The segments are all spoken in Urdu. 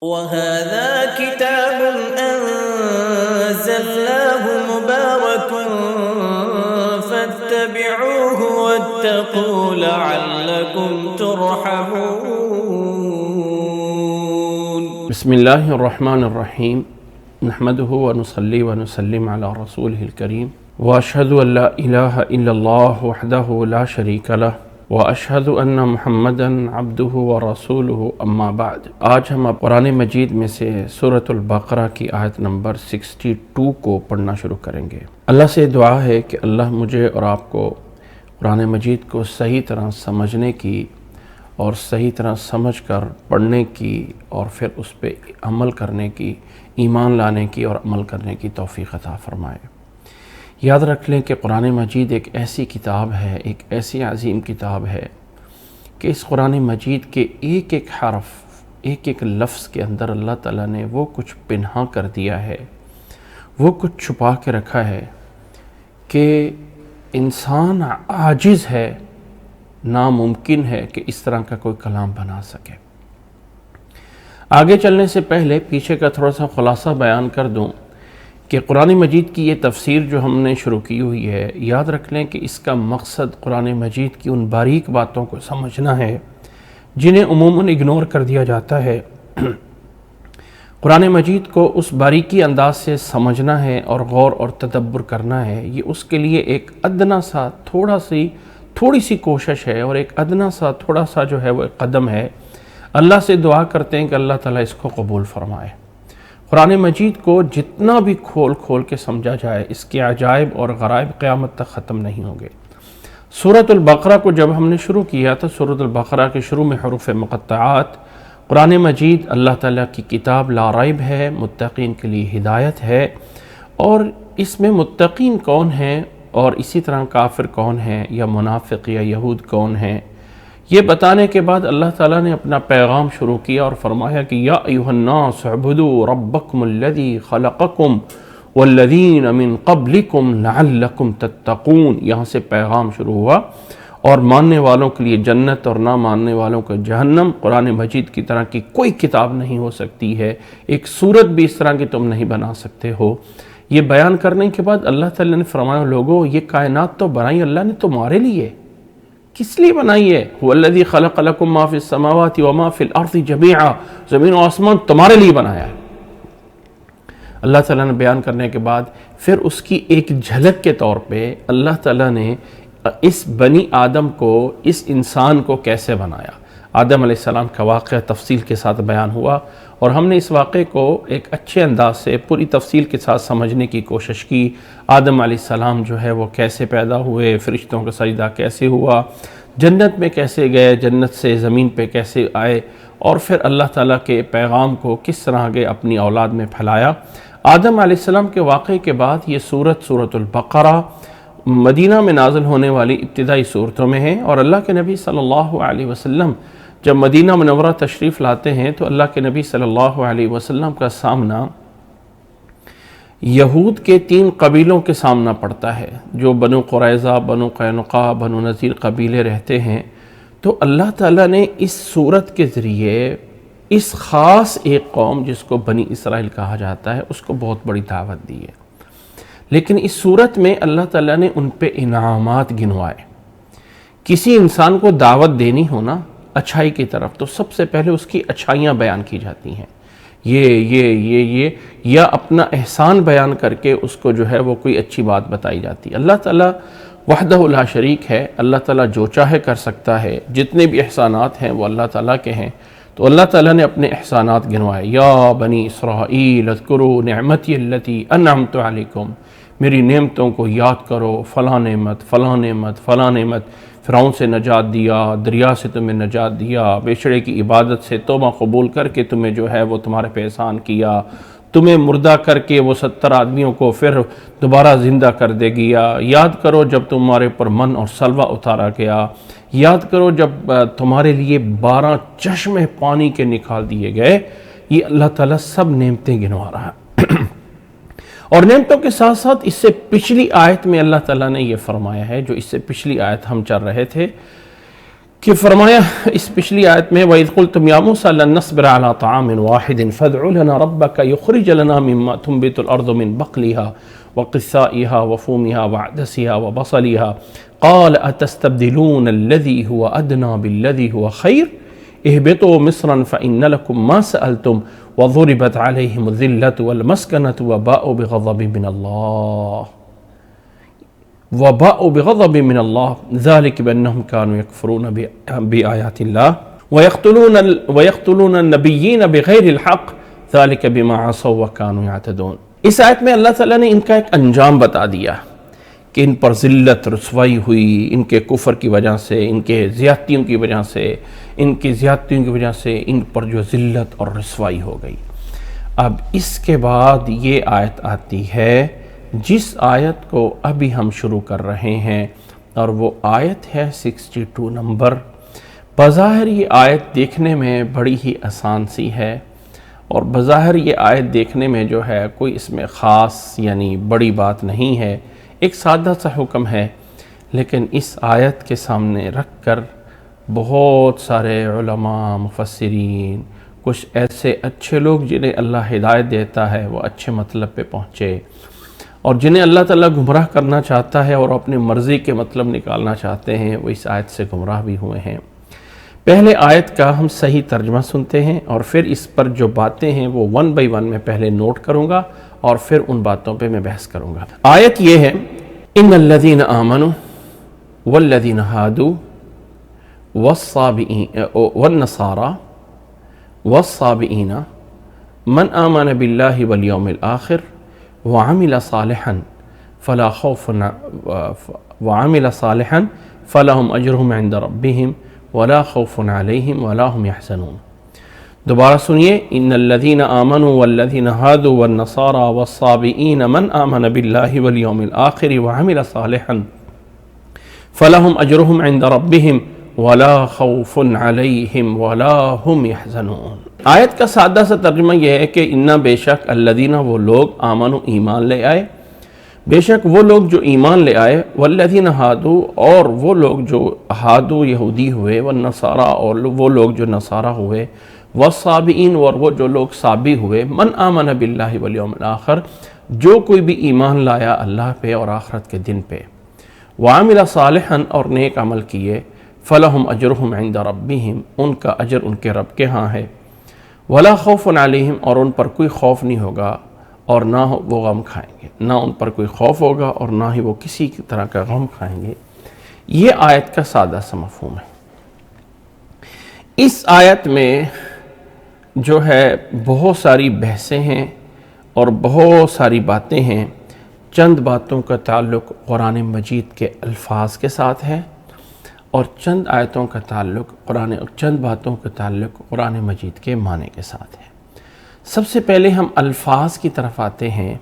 وَهَذَا كِتَابٌ أَنزَلْنَاهُ مُبَارَكٌ فَاتَّبِعُوهُ وَاتَّقُوا لَعَلَّكُمْ تُرْحَمُونَ۔ بسم اللہ الرحمن الرحیم نحمده ونصلی ونسلم علی رسولہ الکریم واشہد ان لا الہ الا اللہ وحدہ لا شریک لہ واشہد ان محمدا عبدہ ورسولہ اما بعد۔ آج ہم قرآن مجید میں سے سورۃ البقرہ کی آیت نمبر 62 کو پڑھنا شروع کریں گے۔ اللہ سے دعا ہے کہ اللہ مجھے اور آپ کو قرآن مجید کو صحیح طرح سمجھنے کی اور صحیح طرح سمجھ کر پڑھنے کی اور پھر اس پہ عمل کرنے کی، ایمان لانے کی اور عمل کرنے کی توفیق عطا فرمائے۔ یاد رکھ لیں کہ قرآن مجید ایک ایسی کتاب ہے، ایک ایسی عظیم کتاب ہے کہ اس قرآن مجید کے ایک ایک حرف، ایک ایک لفظ کے اندر اللہ تعالیٰ نے وہ کچھ پنہا کر دیا ہے، وہ کچھ چھپا کے رکھا ہے کہ انسان عاجز ہے، ناممکن ہے کہ اس طرح کا کوئی کلام بنا سکے۔ آگے چلنے سے پہلے پیچھے کا تھوڑا سا خلاصہ بیان کر دوں کہ قرآن مجید کی یہ تفسیر جو ہم نے شروع کی ہوئی ہے، یاد رکھ لیں کہ اس کا مقصد قرآن مجید کی ان باریک باتوں کو سمجھنا ہے جنہیں عموماً اگنور کر دیا جاتا ہے۔ قرآن مجید کو اس باریکی انداز سے سمجھنا ہے اور غور اور تدبر کرنا ہے۔ یہ اس کے لیے ایک ادنا سا تھوڑی سی کوشش ہے اور ایک ادنا سا تھوڑا سا جو ہے وہ قدم ہے۔ اللہ سے دعا کرتے ہیں کہ اللہ تعالیٰ اس کو قبول فرمائے۔ قرآن مجید کو جتنا بھی کھول کے سمجھا جائے، اس کے عجائب اور غرائب قیامت تک ختم نہیں ہوں گے۔ سورۃ البقرہ کو جب ہم نے شروع کیا تھا، سورۃ البقرہ کے شروع میں حروف مقطعات، قرآن مجید اللہ تعالیٰ کی کتاب لا ریب ہے، متقین کے لیے ہدایت ہے، اور اس میں متقین کون ہیں اور اسی طرح کافر کون ہیں یا منافق یا یہود کون ہیں، یہ بتانے کے بعد اللہ تعالیٰ نے اپنا پیغام شروع کیا اور فرمایا کہ یا ایھا الناس اعبدوا ربکم الذی خلقکم والذین من قبلکم لعلکم تتقون۔ یہاں سے پیغام شروع ہوا، اور ماننے والوں کے لیے جنت اور نہ ماننے والوں کو جہنم۔ قرآن مجید کی طرح کی کوئی کتاب نہیں ہو سکتی ہے، ایک سورت بھی اس طرح کی تم نہیں بنا سکتے ہو۔ یہ بیان کرنے کے بعد اللہ تعالیٰ نے فرمایا، لوگوں یہ کائنات تو بنائی اللہ نے تمہارے لیے، کس لیے بنائی ہے؟ هو الذی خلق لکم ما فی السماوات وما فی الارض جمیعا، زمین و آسمان تمہارے لیے بنایا ہے۔ اللہ تعالیٰ نے بیان کرنے کے بعد پھر اس کی ایک جھلک کے طور پہ اللہ تعالیٰ نے اس بنی آدم کو، اس انسان کو کیسے بنایا۔ آدم علیہ السلام کا واقعہ تفصیل کے ساتھ بیان ہوا، اور ہم نے اس واقعے کو ایک اچھے انداز سے پوری تفصیل کے ساتھ سمجھنے کی کوشش کی۔ آدم علیہ السلام جو ہے وہ کیسے پیدا ہوئے، فرشتوں کا سجدہ کیسے ہوا، جنت میں کیسے گئے، جنت سے زمین پہ کیسے آئے، اور پھر اللہ تعالیٰ کے پیغام کو کس طرح آگے اپنی اولاد میں پھیلایا۔ آدم علیہ السلام کے واقعے کے بعد یہ سورۃ البقرہ مدینہ میں نازل ہونے والی ابتدائی صورتوں میں ہے، اور اللہ کے نبی صلی اللہ علیہ وسلم جب مدینہ منورہ تشریف لاتے ہیں تو اللہ کے نبی صلی اللہ علیہ وسلم کا سامنا یہود کے 3 قبیلوں کے سامنا پڑتا ہے، جو بنو قریظہ، بنو قینقاع، بنو نذیر قبیلے رہتے ہیں۔ تو اللہ تعالیٰ نے اس صورت کے ذریعے اس خاص ایک قوم جس کو بنی اسرائیل کہا جاتا ہے، اس کو بہت بڑی دعوت دی ہے۔ لیکن اس صورت میں اللہ تعالیٰ نے ان پہ انعامات گنوائے۔ کسی انسان کو دعوت دینی ہونا اچھائی کی طرف، تو سب سے پہلے اس کی اچھائیاں بیان کی جاتی ہیں، یہ یا اپنا احسان بیان کر کے اس کو جو ہے وہ کوئی اچھی بات بتائی جاتی ہے۔ اللہ تعالیٰ وحدہ لا شریک ہے، اللہ تعالیٰ جو چاہے کر سکتا ہے، جتنے بھی احسانات ہیں وہ اللہ تعالیٰ کے ہیں۔ تو اللہ تعالیٰ نے اپنے احسانات گنوائے، یا بنی اسرائیل اذکروا نعمتی التی انعمت علیکم، میری نعمتوں کو یاد کرو، فلاں نعمت فلاں نعمت فلاں نعمت، فرعون سے نجات دیا، دریا سے تمہیں نجات دیا، بیچڑے کی عبادت سے توبہ قبول کر کے تمہیں جو ہے وہ تمہارے پہ احسان کیا، تمہیں مردہ کر کے وہ 70 آدمیوں کو پھر دوبارہ زندہ کر دے گیا، یاد کرو جب تمہارے پر من اور سلوہ اتارا گیا، یاد کرو جب تمہارے لیے 12 چشمے پانی کے نکال دیے گئے۔ یہ اللہ تعالیٰ سب نعمتیں گنوا رہا ہے۔ اور نعمتوں کے ساتھ ساتھ اس سے پچھلی آیت میں اللہ تعالیٰ نے یہ فرمایا ہے، جو اس سے پچھلی آیت ہم چل رہے تھے، کہ فرمایا اس پچھلی آیت میں وَإِذْ قُلْتُمْ يَا مُوسَىٰ لَن نَّصْبِرَ عَلَىٰ طَعَامٍ وَاحِدٍ فَادْعُ لَنَا رَبَّكَ يُخْرِجْ لَنَا مِمَّا تُنبِتُ الْأَرْضُ مِن بَقْلِهَا وَقِثَّائِهَا وَفُومِهَا وَعَدَسِهَا وَبَصَلِهَا قَالَ أَتَسْتَبْدِلُونَ الَّذِي هُوَ أَدْنَىٰ بِالَّذِي هُوَ خَيْرٌ اهْبِطُوا مِصْرًا فَإِنَّ لَكُم مَّا سَأَلْتُمْ وَضُرِبَتْ عَلَيْهِمُ الذِّلَّةُ وَالْمَسْكَنَةُ وَبَاءُوا بِغَضَبٍ مِّنَ اللَّهِ وباءوا بغضب من الله ذلك بأنهم كانوا يكفرون بآيات الله ويقتلون النبيين بغير الحق ذلك بما عصوا وكانوا يعتدون۔ اس آیت میں اللہ تعالیٰ نے ان کا ایک انجام بتا دیا کہ ان پر ذلت رسوائی ہوئی، ان کے کفر کی وجہ سے، ان کے زیادتیوں کی وجہ سے، ان پر جو ذلت اور رسوائی ہو گئی۔ اب اس کے بعد یہ آیت آتی ہے جس آیت کو ابھی ہم شروع کر رہے ہیں، اور وہ آیت ہے 62 نمبر۔ بظاہر یہ آیت دیکھنے میں بڑی ہی آسان سی ہے، اور بظاہر یہ آیت دیکھنے میں جو ہے کوئی اس میں خاص یعنی بڑی بات نہیں ہے، ایک سادہ سا حکم ہے، لیکن اس آیت کے سامنے رکھ کر بہت سارے علماء، مفسرین، کچھ ایسے اچھے لوگ جنہیں اللہ ہدایت دیتا ہے وہ اچھے مطلب پہ پہنچے، اور جنہیں اللہ تعالیٰ گمراہ کرنا چاہتا ہے اور اپنی مرضی کے مطلب نکالنا چاہتے ہیں وہ اس آیت سے گمراہ بھی ہوئے ہیں۔ پہلے آیت کا ہم صحیح ترجمہ سنتے ہیں، اور پھر اس پر جو باتیں ہیں وہ 1 by 1 میں پہلے نوٹ کروں گا، اور پھر ان باتوں پہ میں بحث کروں گا۔ آیت یہ ہے ان الذین آمنوا والذین ہادوا والنصارى والصابئین من آمن باللہ والیوم الآخر وعمل صالحا فلهم اجرهم عند ربهم ولا خوف عليهم ولا هم يحزنون۔ دوبارہ سنیے، ان الذين آمنوا والذين هادوا والنصارى والصابئين من آمن بالله واليوم الآخر وعمل صالحا فلهم اجرهم عند ربهم ولا خوف عليهم ولا هم يحزنون۔ آیت کا سادہ سا ترجمہ یہ ہے کہ انا بے شک الذین وہ لوگ آمنوا ایمان لے آئے، بے شک وہ لوگ جو ایمان لے آئے، والذین ہادوا اور وہ لوگ جو ہادو یہودی ہوئے، والنصارى اور وہ لوگ جو نصارہ ہوئے، والصابئین اور وہ جو لوگ صابی ہوئے، من آمن باللہ والیوم الآخر جو کوئی بھی ایمان لایا اللہ پہ اور آخرت کے دن پہ، وعمل صالحا اور نیک عمل کیے، فلہم اجرہم عند ربہم ان کا اجر ان کے رب کے ہاں ہے، ولا خوف علیہم اور ان پر کوئی خوف نہیں ہوگا، اور نہ وہ غم کھائیں گے، نہ ان پر کوئی خوف ہوگا اور نہ ہی وہ کسی طرح کا غم کھائیں گے۔ یہ آیت کا سادہ سا مفہوم ہے۔ اس آیت میں جو ہے بہت ساری بحثیں ہیں اور بہت ساری باتیں ہیں۔ چند باتوں کا تعلق قرآن مجید کے الفاظ کے ساتھ ہے، اور چند آیتوں کا تعلق چند باتوں کا تعلق قرآن مجید کے معنی کے ساتھ ہے۔ سب سے پہلے ہم الفاظ کی طرف آتے ہیں،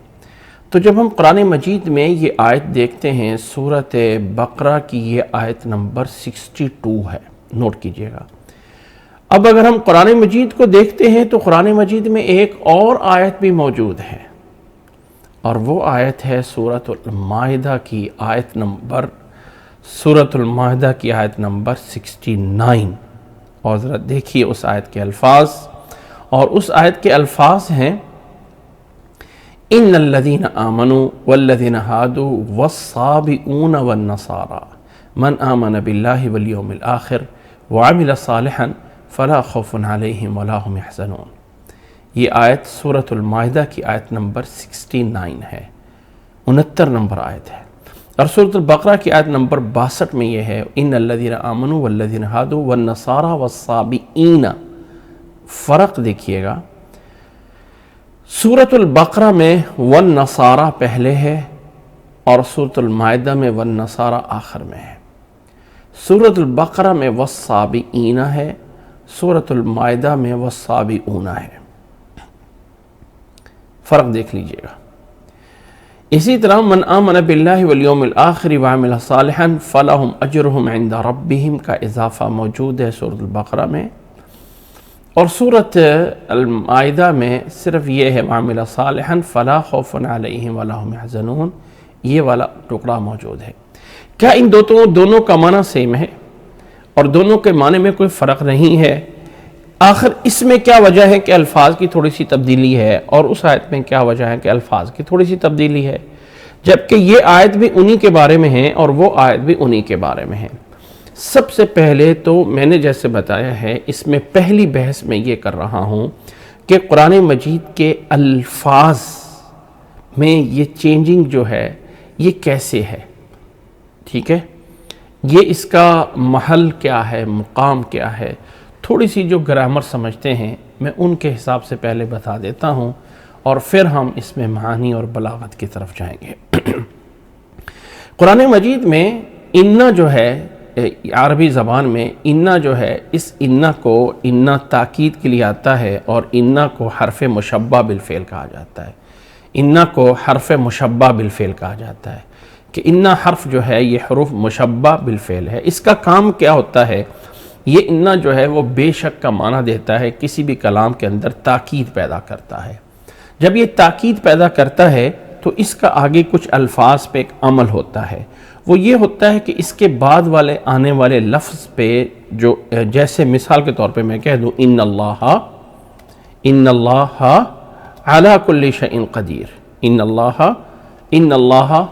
تو جب ہم قرآن مجید میں یہ آیت دیکھتے ہیں، سورۃ بقرہ کی یہ آیت نمبر 62 ہے، نوٹ کیجئے گا۔ اب اگر ہم قرآن مجید کو دیکھتے ہیں تو قرآن مجید میں ایک اور آیت بھی موجود ہے، اور وہ آیت ہے سورۃ المائدہ کی آیت نمبر 69، اور ذرا دیکھیے اس آیت کے الفاظ، اور اس آیت کے الفاظ ہیں ان الذین آمنوا والذین ہادوا والصابئون والنصارى من آمن باللہ والیوم الآخر وعمل صالحا فلا خوف علیہم ولا هم يحزنون۔ یہ آیت سورۃ المائدہ کی آیت نمبر 69 ہے، 69 نمبر آیت ہے، اور سورۃ البقرہ کی آیت نمبر 62 میں یہ ہے ان الذین آمنوا والذین ہادوا والنصارى والصابئین۔ فرق دیکھیے گا، سورۃ البقرہ میں والنصارى پہلے ہے، اور سورۃ المائدہ میں والنصارى آخر میں ہے۔ سورۃ البقرہ میں والصابئین ہے، سورۃ المائدہ میں والصابئون ہے۔ فرق دیکھ لیجئے گا۔ اسی طرح من آمن باللہ والیوم الآخر وعمل صالحا فلہم اجرہم عند ربہم کا اضافہ موجود ہے سورۃ البقرہ میں، اور سورۃ المائدہ میں صرف یہ ہے وعمل صالحا فلا خوف علیہم ولا هم يحزنون، یہ والا ٹکڑا موجود ہے۔ کیا ان دونوں کا معنی سیم ہے؟ اور دونوں کے معنی میں کوئی فرق نہیں ہے۔ آخر اس میں کیا وجہ ہے کہ الفاظ کی تھوڑی سی تبدیلی ہے، اور اس آیت میں کیا وجہ ہے کہ الفاظ کی تھوڑی سی تبدیلی ہے، جبکہ یہ آیت بھی انہی کے بارے میں ہے اور وہ آیت بھی انہی کے بارے میں ہے۔ سب سے پہلے تو میں نے جیسے بتایا ہے، اس میں پہلی بحث میں یہ کر رہا ہوں کہ قرآن مجید کے الفاظ میں یہ چینجنگ جو ہے یہ کیسے ہے، ٹھیک ہے؟ یہ اس کا محل کیا ہے، مقام کیا ہے، تھوڑی سی جو گرامر سمجھتے ہیں میں ان کے حساب سے پہلے بتا دیتا ہوں، اور پھر ہم اس میں معانی اور بلاغت کی طرف جائیں گے۔ قرآن مجید میں انا جو ہے، عربی زبان میں انا جو ہے، اس انا کو انا تاکید کے لیے آتا ہے، اور انا کو حرف مشبہ بالفعل کہا جاتا ہے۔ انا کو حرف مشبہ بالفعل کہا جاتا ہے کہ انا حرف جو ہے یہ حروف مشبہ بالفعل ہے۔ اس کا کام کیا ہوتا ہے؟ یہ انا جو ہے وہ بے شک کا معنی دیتا ہے، کسی بھی کلام کے اندر تاکید پیدا کرتا ہے۔ جب یہ تاکید پیدا کرتا ہے تو اس کا آگے کچھ الفاظ پہ ایک عمل ہوتا ہے، وہ یہ ہوتا ہے کہ اس کے بعد والے آنے والے لفظ پہ جو، جیسے مثال کے طور پہ میں کہہ دوں ان اللہ علی کل شیء قدیر، ان اللہ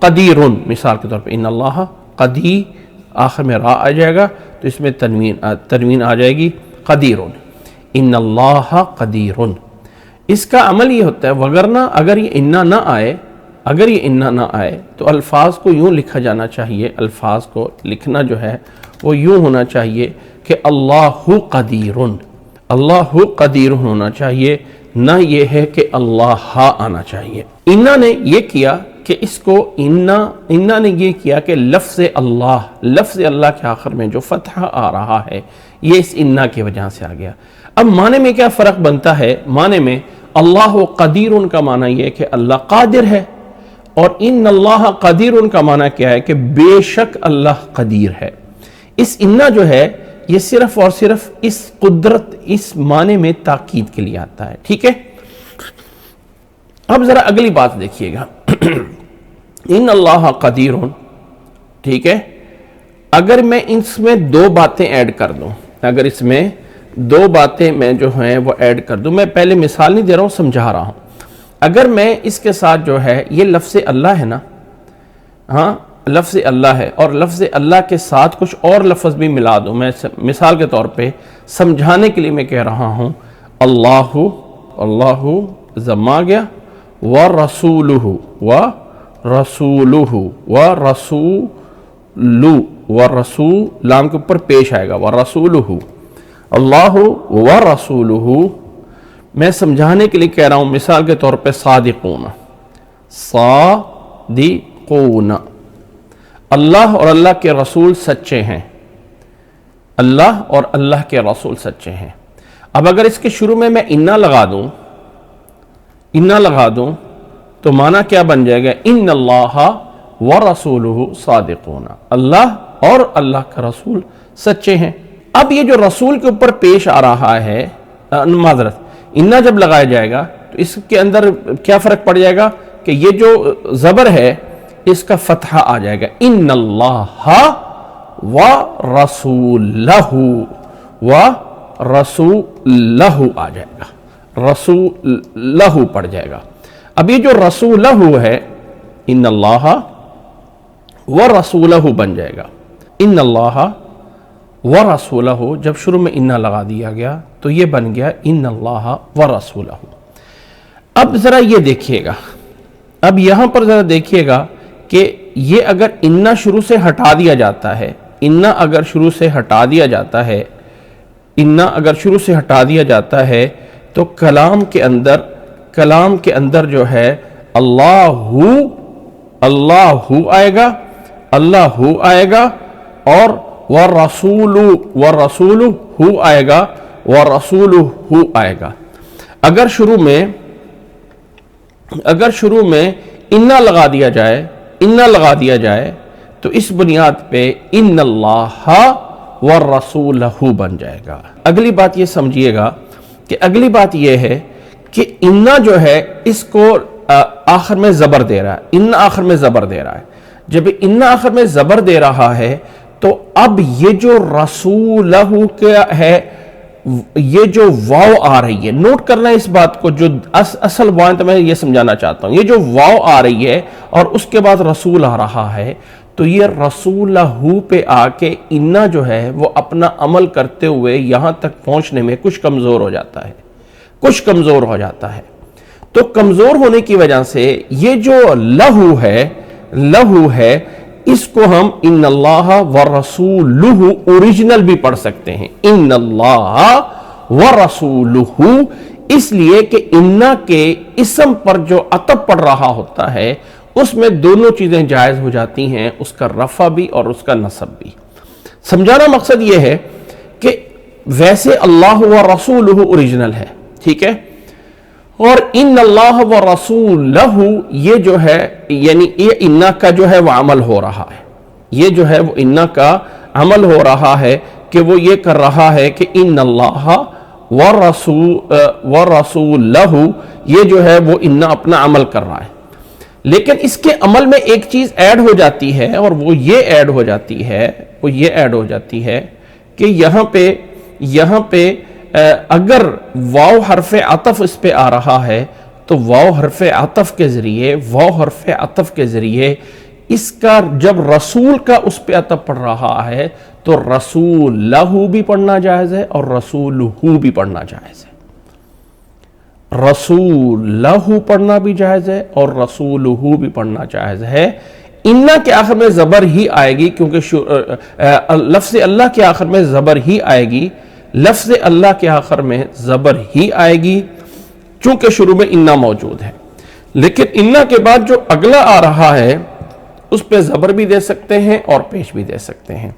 قدیر، مثال کے طور پہ ان اللہ قدیر، آخر میں را آ جائے گا تو اس میں تنوین آ جائے گی، قدیر، ان اللہ قدیر۔ اس کا عمل یہ ہوتا ہے، وگرنہ اگر یہ انا نہ آئے تو الفاظ کو یوں لکھا جانا چاہیے، الفاظ کو لکھنا جو ہے وہ یوں ہونا چاہیے کہ اللہ قدیر ہونا چاہیے، نہ یہ ہے کہ اللہ آنا چاہیے۔ انا نے یہ کیا کہ اس کو انا نے یہ کیا کہ لفظ اللہ کے آخر میں جو فتحہ آ رہا ہے یہ اس انا کی وجہ سے آ گیا۔ اب معنی میں کیا فرق بنتا ہے؟ معنی میں اللہ قدیر کا معنی یہ ہے کہ اللہ قادر ہے، اور ان اللہ قدیر کا معنی کیا ہے کہ بے شک اللہ قدیر ہے۔ اس انا جو ہے یہ صرف اور صرف اس قدرت، اس معنی میں تاکید کے لیے آتا ہے، ٹھیک ہے؟ اب ذرا اگلی بات دیکھیے گا، ان اللہ قدیر، ٹھیک ہے؟ اگر میں اس میں دو باتیں ایڈ کر دوں، اگر اس میں دو باتیں میں جو ہیں وہ ایڈ کر دوں، میں پہلے مثال نہیں دے رہا ہوں، سمجھا رہا ہوں۔ اگر میں اس کے ساتھ جو ہے یہ لفظ اللہ ہے نا، ہاں لفظ اللہ ہے، اور لفظ اللہ کے ساتھ کچھ اور لفظ بھی ملا دوں، میں مثال کے طور پہ سمجھانے کے لیے میں کہہ رہا ہوں اللہ زما گیا، ورسولہ ورسول لام کے اوپر پیش آئے گا، ورسولہ، اللہ ورسولہ، میں سمجھانے کے لیے کہہ رہا ہوں مثال کے طور پہ صادقون، اللہ اور اللہ کے رسول سچے ہیں، اللہ اور اللہ کے رسول سچے ہیں۔ اب اگر اس کے شروع میں انا لگا دوں تو معنی کیا بن جائے گا؟ ان اللہ ورسولہ صادقون، اللہ اور اللہ کا رسول سچے ہیں۔ اب یہ جو رسول کے اوپر پیش آ رہا ہے، معذرت، انا جب لگایا جائے گا تو اس کے اندر کیا فرق پڑ جائے گا کہ یہ جو زبر ہے اس کا فتحہ آ جائے گا، ان اللہ ورسولہ آ جائے گا، رسولہ پڑ جائے گا۔ اب یہ جو رسولہ ہے ان اللہ ورسولہ بن جائے گا، ان اللہ ورسولہ، جب شروع میں انا لگا دیا گیا تو یہ بن گیا ان اللہ ورسولہ۔ اب ذرا یہ دیکھیے گا، اب یہاں پر ذرا دیکھیے گا کہ یہ اگر انا شروع سے ہٹا دیا جاتا ہے، انا اگر شروع سے ہٹا دیا جاتا ہے تو کلام کے اندر جو ہے اللہ آئے گا، اور ورسول آئے گا، ورسول آئے گا۔ اگر شروع میں انا لگا دیا جائے تو اس بنیاد پہ ان اللہ والرسول بن جائے گا۔ اگلی بات یہ سمجھیے گا کہ اگلی بات یہ ہے کہ انا جو ہے اس کو آخر میں زبر دے رہا ہے، ان آخر میں زبر دے رہا ہے۔ جب انا آخر میں زبر دے رہا ہے تو اب یہ جو رسولہ کیا ہے، یہ جو واو آ رہی ہے، نوٹ کرنا اس بات کو، جو اصل واو تو میں یہ سمجھانا چاہتا ہوں، یہ جو واو آ رہی ہے اور اس کے بعد رسول آ رہا ہے، تو یہ رسولہ پہ آ کے انا جو ہے وہ اپنا عمل کرتے ہوئے یہاں تک پہنچنے میں کچھ کمزور ہو جاتا ہے، کچھ کمزور ہو جاتا ہے۔ تو کمزور ہونے کی وجہ سے یہ جو لہو ہے اس کو ہم ان اللہ ورسولہ اوریجنل بھی پڑھ سکتے ہیں، ان اللہ ورسولہ، اس لیے کہ انا کے اسم پر جو عطف پڑھ رہا ہوتا ہے اس میں دونوں چیزیں جائز ہو جاتی ہیں، اس کا رفع بھی اور اس کا نصب بھی۔ سمجھانا مقصد یہ ہے کہ ویسے اللہ و رسولہ اوریجنل ہے، ٹھیک ہے، اور ان اللہ و رسولہ یہ جو ہے یعنی یہ انا کا جو ہے وہ عمل ہو رہا ہے، یہ جو ہے وہ انا کا عمل ہو رہا ہے کہ وہ یہ کر رہا ہے کہ ان اللہ و رسولہ، یہ جو ہے وہ انا اپنا عمل کر رہا ہے، لیکن اس کے عمل میں ایک چیز ایڈ ہو جاتی ہے، اور وہ یہ ایڈ ہو جاتی ہے کہ یہاں پہ اگر واو حرف عطف اس پہ آ رہا ہے تو واو حرف عطف کے ذریعے اس کا جب رسول کا اس پہ عطف پڑھ رہا ہے تو رسولہ بھی پڑھنا جائز ہے اور رسولہ بھی پڑھنا جائز ہے، رسولہ پڑھنا بھی جائز ہے اور رسولہ بھی پڑھنا جائز ہے۔ انا کے آخر میں زبر ہی آئے گی، کیونکہ لفظ اللہ کے آخر میں زبر ہی آئے گی، لفظ اللہ کے آخر میں زبر ہی آئے گی چونکہ شروع میں انا موجود ہے، لیکن انا کے بعد جو اگلا آ رہا ہے اس پہ زبر بھی دے سکتے ہیں اور پیش بھی دے سکتے ہیں۔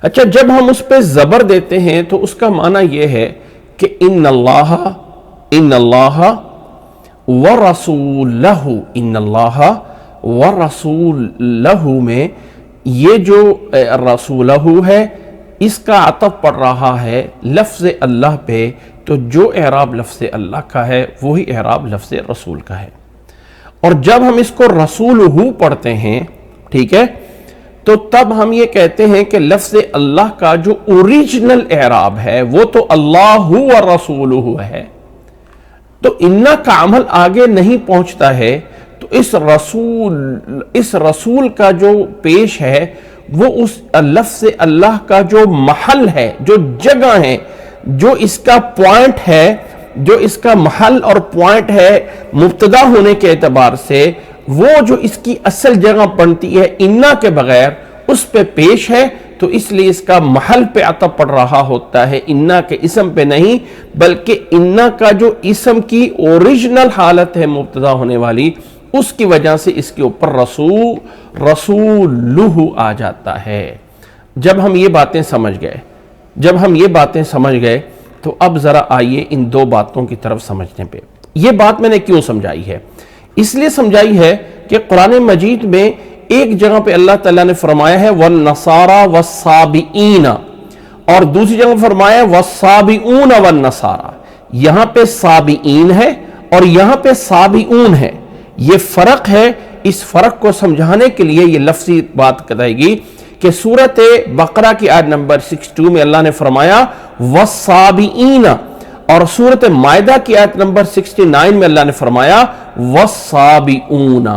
اچھا، جب ہم اس پہ زبر دیتے ہیں تو اس کا معنی یہ ہے کہ ان اللہ ورسولہ، ان اللہ ورسولہ میں یہ جو رسولہ ہے اس کا عطف پڑ رہا ہے لفظ اللہ پہ، تو جو اعراب لفظ اللہ کا ہے وہی اعراب لفظ رسول کا ہے۔ اور جب ہم اس کو رسولہ پڑھتے ہیں، ٹھیک ہے، تو تب ہم یہ کہتے ہیں کہ لفظ اللہ کا جو اوریجنل اعراب ہے وہ تو اللہ و رسولہ ہے، تو انا کا عمل آگے نہیں پہنچتا ہے، تو اس رسول کا جو پیش ہے وہ اس لفظ اللہ کا جو محل ہے، جو جگہ ہے، جو اس کا پوائنٹ ہے، جو اس کا محل اور پوائنٹ ہے مبتدا ہونے کے اعتبار سے، وہ جو اس کی اصل جگہ بنتی ہے انا کے بغیر اس پہ پیش ہے، تو اس لیے اس کا محل پہ عطف پڑ رہا ہوتا ہے، انا کے اسم پہ نہیں، بلکہ انا کا جو اسم کی اوریجنل حالت ہے مبتدا ہونے والی، اس کی وجہ سے اس کے اوپر رسولہ آ جاتا ہے۔ جب ہم یہ باتیں سمجھ گئے تو اب ذرا آئیے ان دو باتوں کی طرف سمجھنے پہ۔ یہ بات میں نے کیوں سمجھائی ہے؟ اس لیے سمجھائی ہے کہ قرآن مجید میں ایک جگہ پہ اللہ تعالیٰ نے فرمایا ہے وَالنَّصَارَى وَالصَّابِئِينَ، اور دوسری جگہ فرمایا وَالصَّابِئُونَ وَالنَّصَارَى، یہاں پہ صابئین ہے اور یہاں پہ صابئون ہے، یہ فرق ہے۔ اس فرق کو سمجھانے کے لیے یہ لفظی بات کہی گی کہ سورۃ بقرہ کی آیت نمبر 62 میں اللہ نے فرمایا وَالصَّابِئِينَ، اور سورۃ مائدہ کی آیت نمبر 69 میں اللہ نے فرمایا وَالصَّابِئُونَ،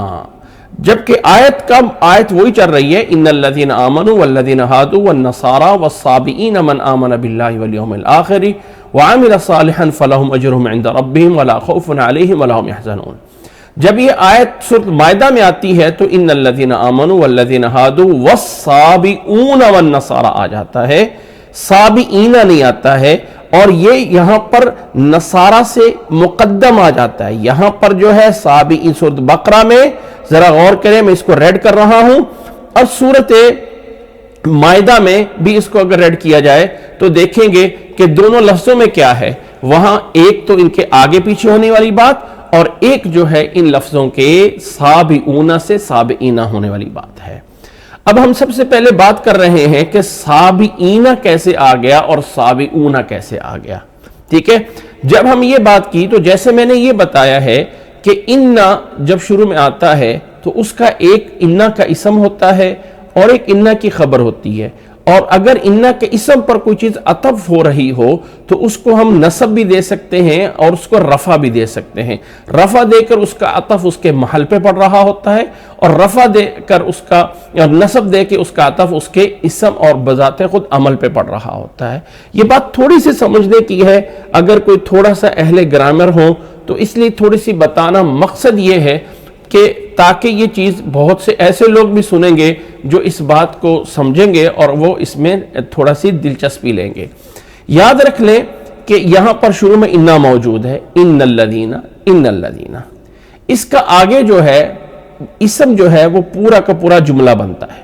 جبکہ آیت وہی چل رہی ہے ان الذین آمنوا والذین ہادوا والنصارى والصابئین من آمن باللہ والیوم الآخر وعمل صالحا فلہم اجرہم عند ربہم ولا خوف علیہم ولا ہم یحزنون۔ جب یہ آیت سورۃ مائدہ میں آتی ہے تو ان الذین آمنوا والذین ہادوا والصابئون والنصارى آ جاتا ہے، صابئین نہیں آتا ہے، اور یہ یہاں پر نصارہ سے مقدم آ جاتا ہے۔ یہاں پر جو ہے صابئین سورۃ بقرہ میں، ذرا غور کریں میں اس کو ریڈ کر رہا ہوں، اور سورۃ مائدہ میں بھی اس کو اگر ریڈ کیا جائے تو دیکھیں گے کہ دونوں لفظوں میں کیا ہے، وہاں ایک تو ان کے آگے پیچھے ہونے والی بات، اور ایک جو ہے ان لفظوں کے صابئون سے صابئین ہونے والی بات ہے۔ اب ہم سب سے پہلے بات کر رہے ہیں کہ صابئین کیسے آ گیا اور صابئون کیسے آ گیا، ٹھیک ہے۔ جب ہم یہ بات کی تو جیسے میں نے یہ بتایا ہے کہ انا جب شروع میں آتا ہے تو اس کا ایک انا کا اسم ہوتا ہے اور ایک انا کی خبر ہوتی ہے، اور اگر انا کے اسم پر کوئی چیز عطف ہو رہی ہو تو اس کو ہم نصب بھی دے سکتے ہیں اور اس کو رفع بھی دے سکتے ہیں۔ رفع دے کر اس کا عطف اس کے محل پہ پڑ رہا ہوتا ہے، اور رفع دے کر اس کا، اور نصب دے کے اس کا عطف اس کے اسم اور بذات خود عمل پہ پڑ رہا ہوتا ہے۔ یہ بات تھوڑی سی سمجھنے کی ہے، اگر کوئی تھوڑا سا اہل گرامر ہو تو اس لیے تھوڑی سی بتانا، مقصد یہ ہے کہ تاکہ یہ چیز بہت سے ایسے لوگ بھی سنیں گے جو اس بات کو سمجھیں گے اور وہ اس میں تھوڑا سی دلچسپی لیں گے۔ یاد رکھ لیں کہ یہاں پر شروع میں انا موجود ہے، ان الذین، ان الذین، اس کا آگے جو ہے اسم جو ہے وہ پورا کا پورا جملہ بنتا ہے،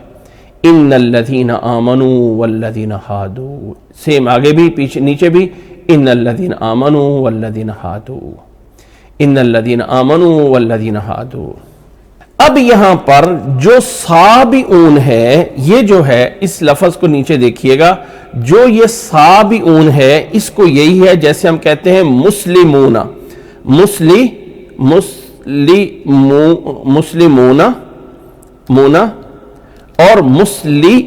ان الذین آمنوا والذین ہادوا، سیم آگے بھی پیچھے نیچے بھی، ان الذین آمنوا والذین ہادوا، ان الذین آمنوا والذین ہادوا۔ اب یہاں پر جو سابعون ہے، یہ جو ہے اس لفظ کو نیچے دیکھیے گا، جو یہ سابعون ہے اس کو یہی ہے جیسے ہم کہتے ہیں مسلمون، مسلمون مونا، اور مسلمین۔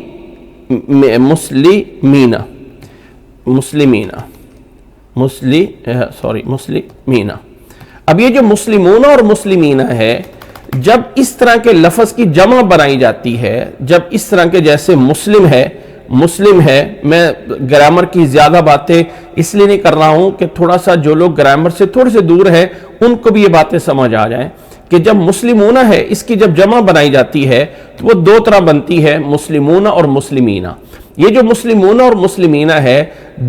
اب یہ جو مسلمون اور مسلمین ہے، جب اس طرح کے لفظ کی جمع بنائی جاتی ہے، جب اس طرح کے جیسے مسلم ہے، میں گرامر کی زیادہ باتیں اس لیے نہیں کر رہا ہوں کہ تھوڑا سا جو لوگ گرامر سے تھوڑے سے دور ہیں ان کو بھی یہ باتیں سمجھ آ جائیں کہ جب مسلمون ہے اس کی جب جمع بنائی جاتی ہے تو وہ دو طرح بنتی ہے، مسلمون اور مسلمین۔ یہ جو مسلمون اور مسلمین ہے،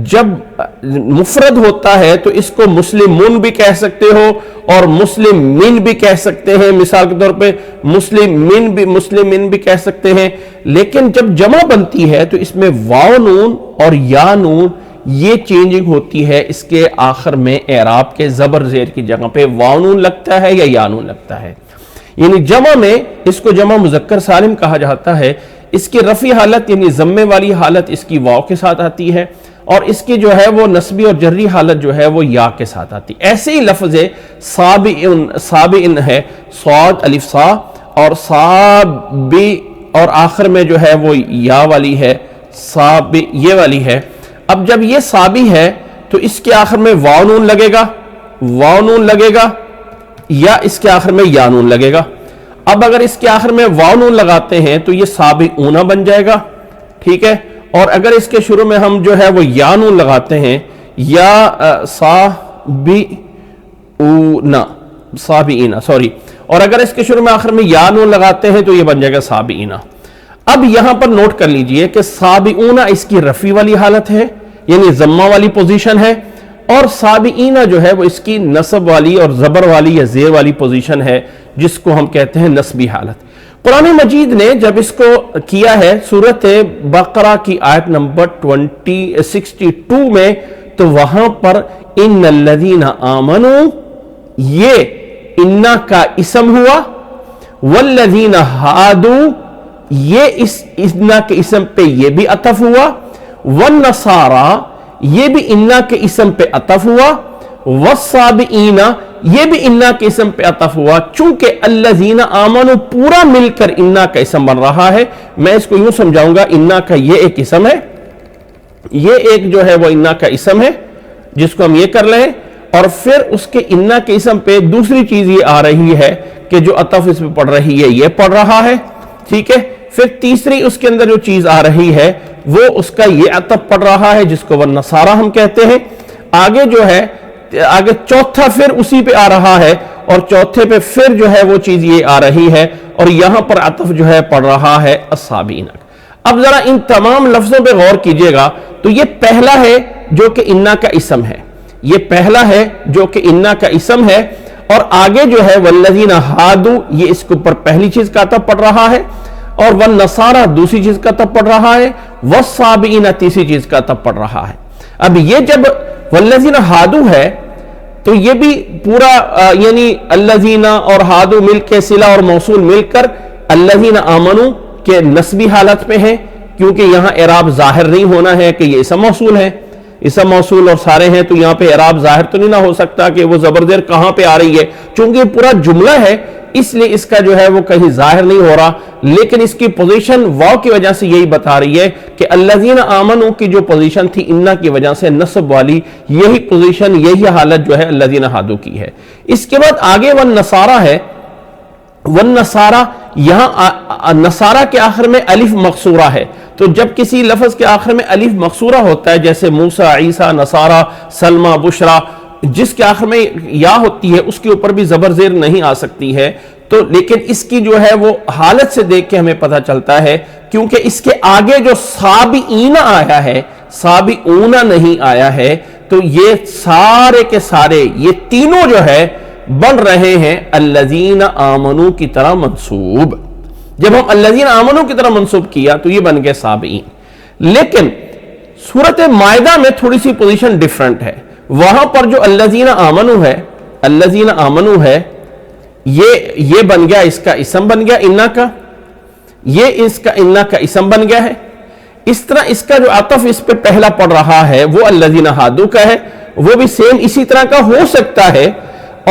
جب مفرد ہوتا ہے تو اس کو مسلمون بھی کہہ سکتے ہو اور مسلمین بھی کہہ سکتے ہیں، مثال کے طور پہ مسلمین بھی کہہ سکتے ہیں، لیکن جب جمع بنتی ہے تو اس میں واو نون اور یا نون یہ چینجنگ ہوتی ہے، اس کے آخر میں اعراب کے زبر زیر کی جگہ پہ واو نون لگتا ہے یا یا نون لگتا ہے، یعنی جمع میں اس کو جمع مذکر سالم کہا جاتا ہے۔ اس کی رفع حالت یعنی ضمے والی حالت اس کی واو کے ساتھ آتی ہے، اور اس کی جو ہے وہ نسبی اور جری حالت جو ہے وہ یا کے ساتھ آتی ہے۔ ایسے ہی لفظ سابئن ہے، صاد الف صا، اور صابی، اور آخر میں جو ہے وہ یا والی ہے، صابی یہ والی ہے۔ اب جب یہ صابی ہے تو اس کے آخر میں واو نون لگے گا یا اس کے آخر میں یا نون لگے گا۔ اب اگر اس کے آخر میں واو نون لگاتے ہیں تو یہ سابعون بن جائے گا، ٹھیک ہے، اور اگر اس کے شروع میں ہم جو ہے وہ یا نون لگاتے ہیں، یا صابئین، اور اگر اس کے شروع میں آخر میں یا نون لگاتے ہیں تو یہ بن جائے گا صابئین۔ اب یہاں پر نوٹ کر لیجئے کہ صابئون اس کی رفع والی حالت ہے یعنی ضمہ والی پوزیشن ہے، اور صابئین جو ہے وہ اس کی نصب والی اور زبر والی یا زیر والی پوزیشن ہے جس کو ہم کہتے ہیں نصبی حالت۔ قرآن مجید نے جب اس کو کیا ہے سورۃ بقرہ کی آیت نمبر 62 میں، تو وہاں پر ان الذین آمنوا یہ انا کا اسم ہوا، والذین ہادوا یہ اس انا کے اسم پہ یہ بھی عطف ہوا، والنصارى یہ بھی انا کے اسم پہ عطف ہوا، والصابئین یہ بھی انا کے اسم پہ عطف ہوا۔ چونکہ الذین آمنوا پورا مل کر انا کا اسم بن رہا ہے، میں اس کو یوں سمجھاؤں گا، انا کا یہ ایک اسم ہے، یہ ایک جو ہے وہ انا کا اسم ہے جس کو ہم یہ کر لیں، اور پھر اس کے انا کے اسم پہ دوسری چیز یہ آ رہی ہے کہ جو عطف اس پہ پڑ رہی ہے یہ پڑ رہا ہے، ٹھیک ہے، پھر تیسری اس کے اندر جو چیز آ رہی ہے وہ اس کا یہ عطف پڑ رہا ہے جس کو والنصارى ہم کہتے ہیں، آگے جو ہے آگے چوتھا پھر اسی پہ آ رہا ہے، اور چوتھے پہ پھر جو ہے وہ چیز یہ آ رہی ہے، اور یہاں پر عطف جو ہے پڑ رہا ہے الصابئین۔ اب ذرا ان تمام لفظوں پہ غور کیجئے گا، تو یہ پہلا ہے جو کہ انا کا اسم ہے، یہ پہلا ہے جو کہ انا کا اسم ہے، اور آگے جو ہے والذین ہادوا یہ اس کے اوپر پہلی چیز کا عطف پڑ رہا ہے، اور والنصارى دوسری چیز کا عطف پڑ رہا ہے، والصابئین تیسری چیز کا عطف پڑ رہا ہے۔ اب یہ جب والذین ہادوا ہے تو یہ بھی پورا یعنی الذین اور ہادوا مل کے صلہ اور موصول مل کر الذین آمنوا کے نسبی حالت پہ ہیں، کیونکہ یہاں اعراب ظاہر نہیں ہونا ہے کہ یہ اسم موصول ہے، اسم موصول اور سارے ہیں تو یہاں پہ اعراب ظاہر تو نہیں نہ ہو سکتا کہ وہ زبر زیر کہاں پہ آ رہی ہے، چونکہ یہ پورا جملہ ہے اس لیے اس کا جو ہے وہ کہیں ظاہر نہیں ہو رہا، لیکن اس کی پوزیشن واو کی وجہ سے یہی بتا رہی ہے کہ الذین آمنوا کی جو پوزیشن تھی انا کی وجہ سے نصب والی، یہی پوزیشن یہی حالت جو ہے الذین ہادو کی ہے۔ اس کے بعد آگے والنصارى ہے، والنصارى یہاں نصارہ کے آخر میں الف مقصورہ ہے، تو جب کسی لفظ کے آخر میں الف مقصورہ ہوتا ہے جیسے موسیٰ، عیسیٰ، نصارہ، سلمہ، بشرا، جس کے آخر میں یا ہوتی ہے اس کے اوپر بھی زبر زیر نہیں آ سکتی ہے، تو لیکن اس کی جو ہے وہ حالت سے دیکھ کے ہمیں پتہ چلتا ہے، کیونکہ اس کے آگے جو سابعین آیا ہے، سابعون نہیں آیا ہے، تو یہ سارے کے سارے یہ تینوں جو ہے بن رہے ہیں الذین آمنوا کی طرح منصوب۔ جب ہم الذین آمنوا کی طرح منصوب کیا تو یہ بن گئے سابعین۔ لیکن سورۃ مائدہ میں تھوڑی سی پوزیشن ڈیفرنٹ ہے، وہاں پر جو الذین آمنوا ہے، الذین آمنوا ہے، یہ بن گیا، اس کا اسم بن گیا انا کا، یہ اس کا انا کا اسم بن گیا ہے۔ اس طرح اس کا جو عطف اس پہ پہلا پڑ رہا ہے وہ الذین ہادو کا ہے، وہ بھی سیم اسی طرح کا ہو سکتا ہے،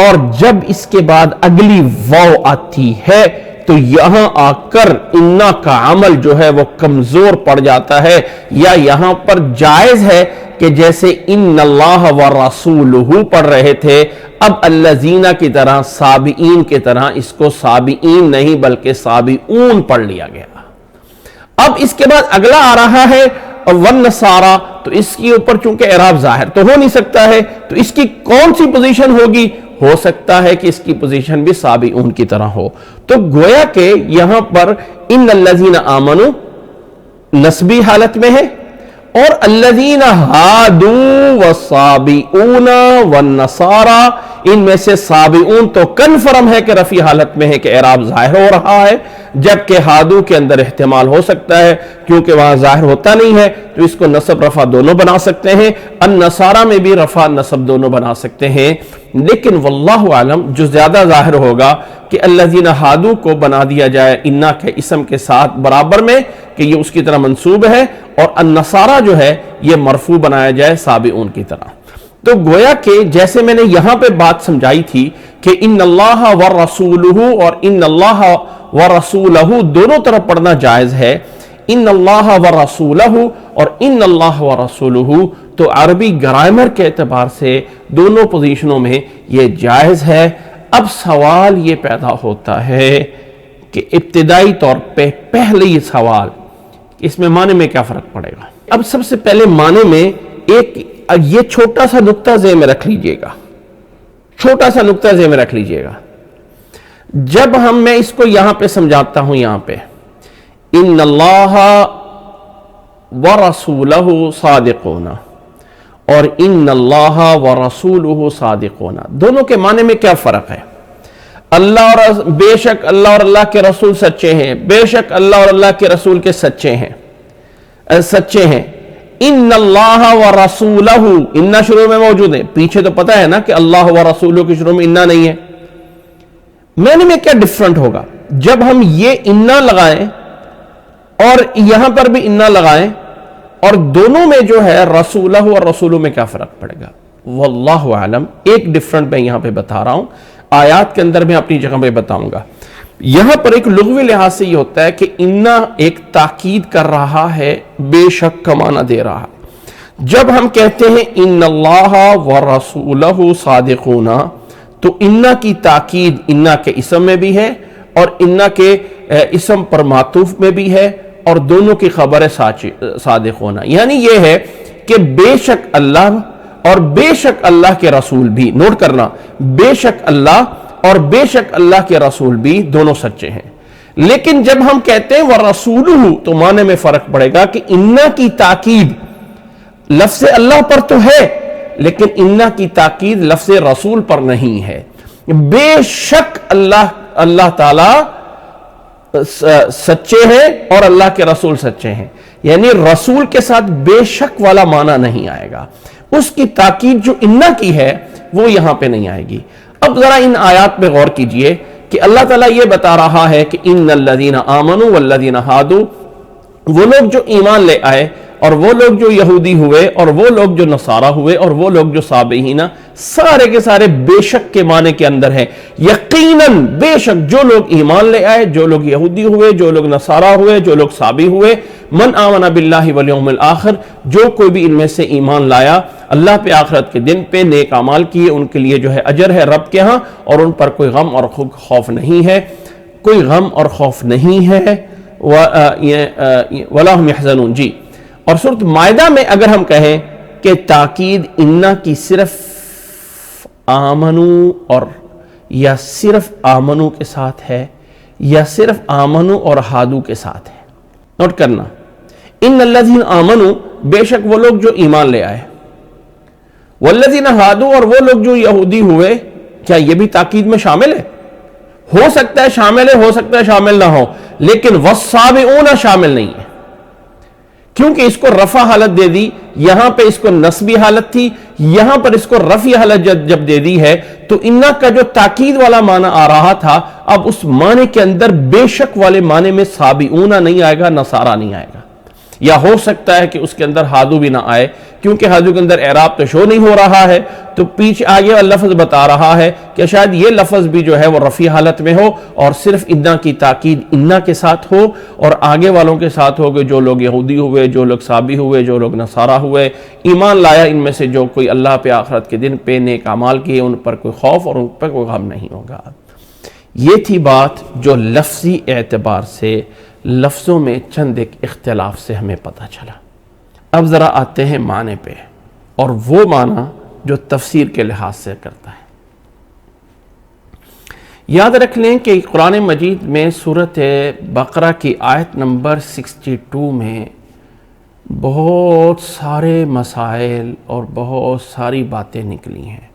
اور جب اس کے بعد اگلی واو آتی ہے تو یہاں آ کر انا کا عمل جو ہے وہ کمزور پڑ جاتا ہے، یا یہاں پر جائز ہے کہ جیسے ان اللہ ورسولہ پڑھ رہے تھے، اب الذین کی طرح سابعین کی طرح اس کو سابعین نہیں بلکہ سابعون پڑھ لیا گیا۔ اب اس کے بعد اگلا آ رہا ہے والنصارى، تو اس کے اوپر چونکہ اعراب ظاہر تو ہو نہیں سکتا ہے، تو اس کی کون سی پوزیشن ہوگی؟ ہو سکتا ہے کہ اس کی پوزیشن بھی سابعون کی طرح ہو، تو گویا کہ یہاں پر ان الذین آمنوا نسبی حالت میں ہے، اور الذین ہادوا والصابئون والنصارى، ان میں سے سابعون تو کنفرم ہے کہ رفع حالت میں ہے کہ اعراب ظاہر ہو رہا ہے، جبکہ ہادو کے اندر احتمال ہو سکتا ہے کیونکہ وہاں ظاہر ہوتا نہیں ہے، تو اس کو نصب رفع دونوں بنا سکتے ہیں، النصارى میں بھی رفع نصب دونوں بنا سکتے ہیں، لیکن واللہ عالم جو زیادہ ظاہر ہوگا کہ الذین ہادو کو بنا دیا جائے انا کے اسم کے ساتھ برابر میں کہ یہ اس کی طرح منصوب ہے، اور النصارى جو ہے یہ مرفوع بنایا جائے سابعون کی طرح۔ تو گویا کہ جیسے میں نے یہاں پہ بات سمجھائی تھی کہ ان اللہ ورسولہ اور ان اللہ ورسولہ دونوں طرف پڑھنا جائز ہے، ان اللہ ورسولہ اور ان اللہ ورسولہ، تو عربی گرامر کے اعتبار سے دونوں پوزیشنوں میں یہ جائز ہے۔ اب سوال یہ پیدا ہوتا ہے کہ ابتدائی طور پہ پہلے یہ سوال، اس میں معنی میں کیا فرق پڑے گا؟ اب سب سے پہلے معنی میں ایک یہ چھوٹا سا نقطہ ذہن میں رکھ لیجئے گا، چھوٹا سا نقطہ ذہن میں رکھ لیجئے گا، جب میں اس کو یہاں پہ سمجھاتا ہوں، یہاں پہ ان اللہ ورسولہ صادقون اور ان اللہ ورسولہ صادقون، دونوں کے معنی میں کیا فرق ہے؟ اللہ اور بے شک اللہ اور اللہ کے رسول سچے ہیں، بے شک اللہ اور اللہ کے رسول کے سچے ہیں، ان اللہ ورسولہ، انہ شروع میں موجود ہے، پیچھے تو پتہ ہے نا کہ اللہ ورسولہ کی شروع میں انہ نہیں ہے، معنی میں کیا ڈیفرنٹ ہوگا جب ہم یہ انہ لگائیں اور یہاں پر بھی انہ لگائیں، اور دونوں میں جو ہے رسولہ اور رسولہ میں کیا فرق پڑے گا؟ واللہ عالم۔ ایک ڈیفرنٹ میں یہاں پہ بتا رہا ہوں، آیات کے اندر میں اپنی جگہ پہ بتاؤں گا۔ یہاں پر ایک لغوی لحاظ سے یہ ہوتا ہے کہ انا ایک تاکید کر رہا ہے، بے شک کا معنی دے رہا ہے۔ جب ہم کہتے ہیں ان اللہ ورسولہ صادقون، تو انا کی تاکید انا کے اسم میں بھی ہے اور انا کے اسم پر معطوف میں بھی ہے، اور دونوں کی خبر صادقون، یعنی یہ ہے کہ بے شک اللہ اور بے شک اللہ کے رسول بھی، نوٹ کرنا، بے شک اللہ اور بے شک اللہ کے رسول بھی دونوں سچے ہیں۔ لیکن جب ہم کہتے ہیں وَرَسُولُهُ، تو معنی میں فرق پڑے گا کہ انا کی تاکید لفظ اللہ پر تو ہے، لیکن انا کی تاکید لفظ رسول پر نہیں ہے۔ بے شک اللہ تعالی سچے ہیں اور اللہ کے رسول سچے ہیں، یعنی رسول کے ساتھ بے شک والا معنی نہیں آئے گا، اس کی تاکید جو انا کی ہے وہ یہاں پہ نہیں آئے گی۔ اب ذرا ان آیات پہ غور کیجئے کہ اللہ تعالیٰ یہ بتا رہا ہے کہ ان الذین آمنوا والذین ہادوا، وہ لوگ جو ایمان لے آئے اور وہ لوگ جو یہودی ہوئے اور وہ لوگ جو نصارہ ہوئے اور وہ لوگ جو صابئین، سارے کے سارے بے شک کے معنی کے اندر ہیں۔ یقیناً بے شک جو لوگ ایمان لے آئے، جو لوگ یہودی ہوئے، جو لوگ نصارہ ہوئے، جو لوگ صابی ہوئے، من آمن باللہ والیوم الآخر، جو کوئی بھی ان میں سے ایمان لایا اللہ پہ، آخرت کے دن پہ، نیک اعمال کیے، ان کے لیے جو ہے اجر ہے رب کے ہاں، اور ان پر کوئی غم اور خوف نہیں ہے، کوئی غم اور خوف نہیں ہے، وَلَا هُمْ يَحْزَنُونَ۔ جی، اور سورۃ مائدہ میں اگر ہم کہیں کہ تاکید انا کی صرف آمنو اور یا صرف آمنو کے ساتھ ہے یا صرف آمنو اور ہادو کے ساتھ ہے، نوٹ کرنا، ان الذین آمنو، بے شک وہ لوگ جو ایمان لے آئے، والذین ہادو، اور وہ لوگ جو یہودی ہوئے، کیا یہ بھی تاکید میں شامل ہے؟ ہو سکتا ہے شامل ہے، ہو سکتا ہے شامل نہ ہو، لیکن والصابئون شامل نہیں ہے، کیونکہ اس کو رفع حالت دے دی، یہاں پہ اس کو نصبی حالت تھی، یہاں پر اس کو رفعی حالت جب دے دی ہے، تو انا کا جو تاکید والا معنی آ رہا تھا، اب اس معنی کے اندر بے شک والے معنی میں صابئون نہیں آئے گا، نصارہ نہیں آئے گا، یا ہو سکتا ہے کہ اس کے اندر ہادو بھی نہ آئے، کیونکہ ہادو کے اندر اعراب تو شو نہیں ہو رہا ہے، تو پیچھے آگے والا لفظ بتا رہا ہے کہ شاید یہ لفظ بھی جو ہے وہ رفع حالت میں ہو اور صرف انا کی تاکید انا کے ساتھ ہو اور آگے والوں کے ساتھ ہو کہ جو لوگ یہودی ہوئے، جو لوگ صابی ہوئے، جو لوگ نصارہ ہوئے، ایمان لایا ان میں سے جو کوئی اللہ پہ، آخرت کے دن پہ، نیک اعمال کیے، ان پر کوئی خوف اور ان پر کوئی غم نہیں ہوگا۔ یہ تھی بات جو لفظی اعتبار سے لفظوں میں چند ایک اختلاف سے ہمیں پتہ چلا۔ اب ذرا آتے ہیں معنی پہ، اور وہ معنی جو تفسیر کے لحاظ سے کرتا ہے۔ یاد رکھ لیں کہ قرآن مجید میں سورۃ بقرہ کی آیت نمبر 62 میں بہت سارے مسائل اور بہت ساری باتیں نکلی ہیں۔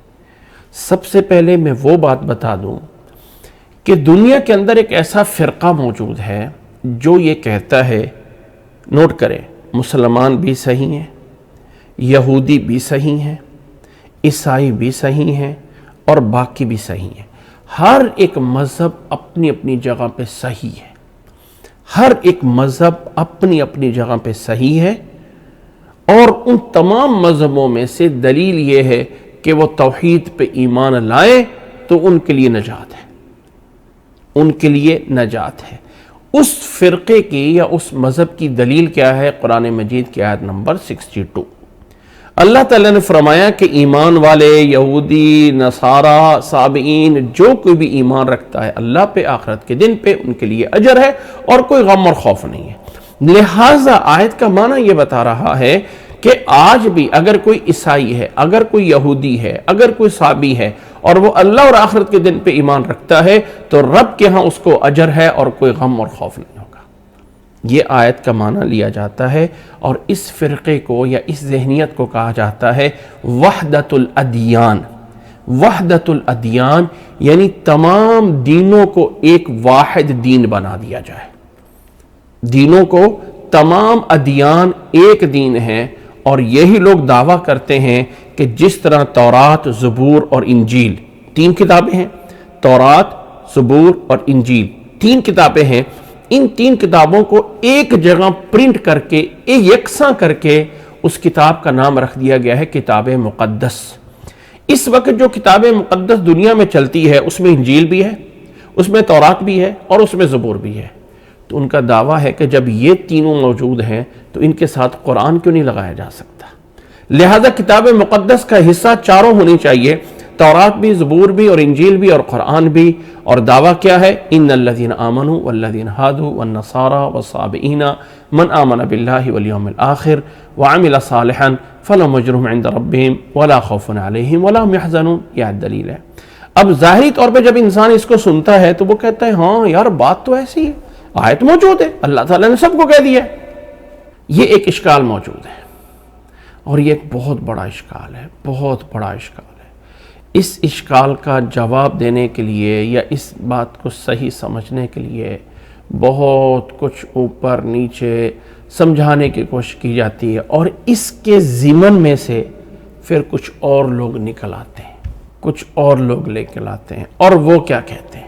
سب سے پہلے میں وہ بات بتا دوں کہ دنیا کے اندر ایک ایسا فرقہ موجود ہے جو یہ کہتا ہے، نوٹ کریں، مسلمان بھی صحیح ہیں، یہودی بھی صحیح ہیں، عیسائی بھی صحیح ہیں، اور باقی بھی صحیح ہیں۔ ہر ایک مذہب اپنی اپنی جگہ پہ صحیح ہے، ہر ایک مذہب اپنی اپنی جگہ پہ صحیح ہے، اور ان تمام مذہبوں میں سے دلیل یہ ہے کہ وہ توحید پہ ایمان لائیں تو ان کے لیے نجات ہے، ان کے لیے نجات ہے۔ اس فرقے کی یا اس مذہب کی دلیل کیا ہے؟ قرآن مجید کی آیت نمبر 62۔ اللہ تعالیٰ نے فرمایا کہ ایمان والے، یہودی، نصارہ، صابئین، جو کوئی بھی ایمان رکھتا ہے اللہ پہ، آخرت کے دن پہ، ان کے لیے اجر ہے اور کوئی غم اور خوف نہیں ہے۔ لہٰذا آیت کا معنی یہ بتا رہا ہے کہ آج بھی اگر کوئی عیسائی ہے، اگر کوئی یہودی ہے، اگر کوئی صابی ہے اور وہ اللہ اور آخرت کے دن پہ ایمان رکھتا ہے تو رب کے ہاں اس کو اجر ہے اور کوئی غم اور خوف نہیں ہوگا۔ یہ آیت کا معنی لیا جاتا ہے، اور اس فرقے کو یا اس ذہنیت کو کہا جاتا ہے وحدت الادیان۔ وحدت الادیان یعنی تمام دینوں کو ایک واحد دین بنا دیا جائے، دینوں کو، تمام ادیان ایک دین ہیں، اور یہی لوگ دعویٰ کرتے ہیں کہ جس طرح تورات، زبور اور انجیل، 3 کتابیں ہیں، تورات، زبور اور انجیل 3 کتابیں ہیں، ان 3 کتابوں کو ایک جگہ پرنٹ کر کے، یکساں کر کے اس کتاب کا نام رکھ دیا گیا ہے کتاب مقدس۔ اس وقت جو کتاب مقدس دنیا میں چلتی ہے اس میں انجیل بھی ہے، اس میں تورات بھی ہے اور اس میں زبور بھی ہے۔ تو ان کا دعویٰ ہے کہ جب یہ تینوں موجود ہیں تو ان کے ساتھ قرآن کیوں نہیں لگایا جا سکتا؟ لہذا کتاب مقدس کا حصہ چاروں ہونی چاہیے، تورات بھی، زبور بھی اور انجیل بھی اور قرآن بھی۔ اور دعویٰ کیا ہے؟ ان الذین آمنوا والذین ہادوا والنصارى والصابئین من آمن باللہ والیوم الآخر وعمل صالحا فلهم اجرهم عند ربهم ولا خوف علیہم ولا هم يحزنون۔ یہ دلیل ہے۔ اب ظاہری طور پہ جب انسان اس کو سنتا ہے تو وہ کہتا ہے ہاں یار بات تو ایسی ہے، آیت موجود ہے، اللہ تعالیٰ نے سب کو کہہ دیا ہے۔ یہ ایک اشکال موجود ہے، اور یہ ایک بہت بڑا اشکال ہے، بہت بڑا اشکال ہے۔ اس اشکال کا جواب دینے کے لیے یا اس بات کو صحیح سمجھنے کے لیے بہت کچھ اوپر نیچے سمجھانے کی کوشش کی جاتی ہے، اور اس کے ضمن میں سے پھر کچھ اور لوگ نکل آتے ہیں، کچھ اور لوگ لے کے لاتے ہیں، اور وہ کیا کہتے ہیں؟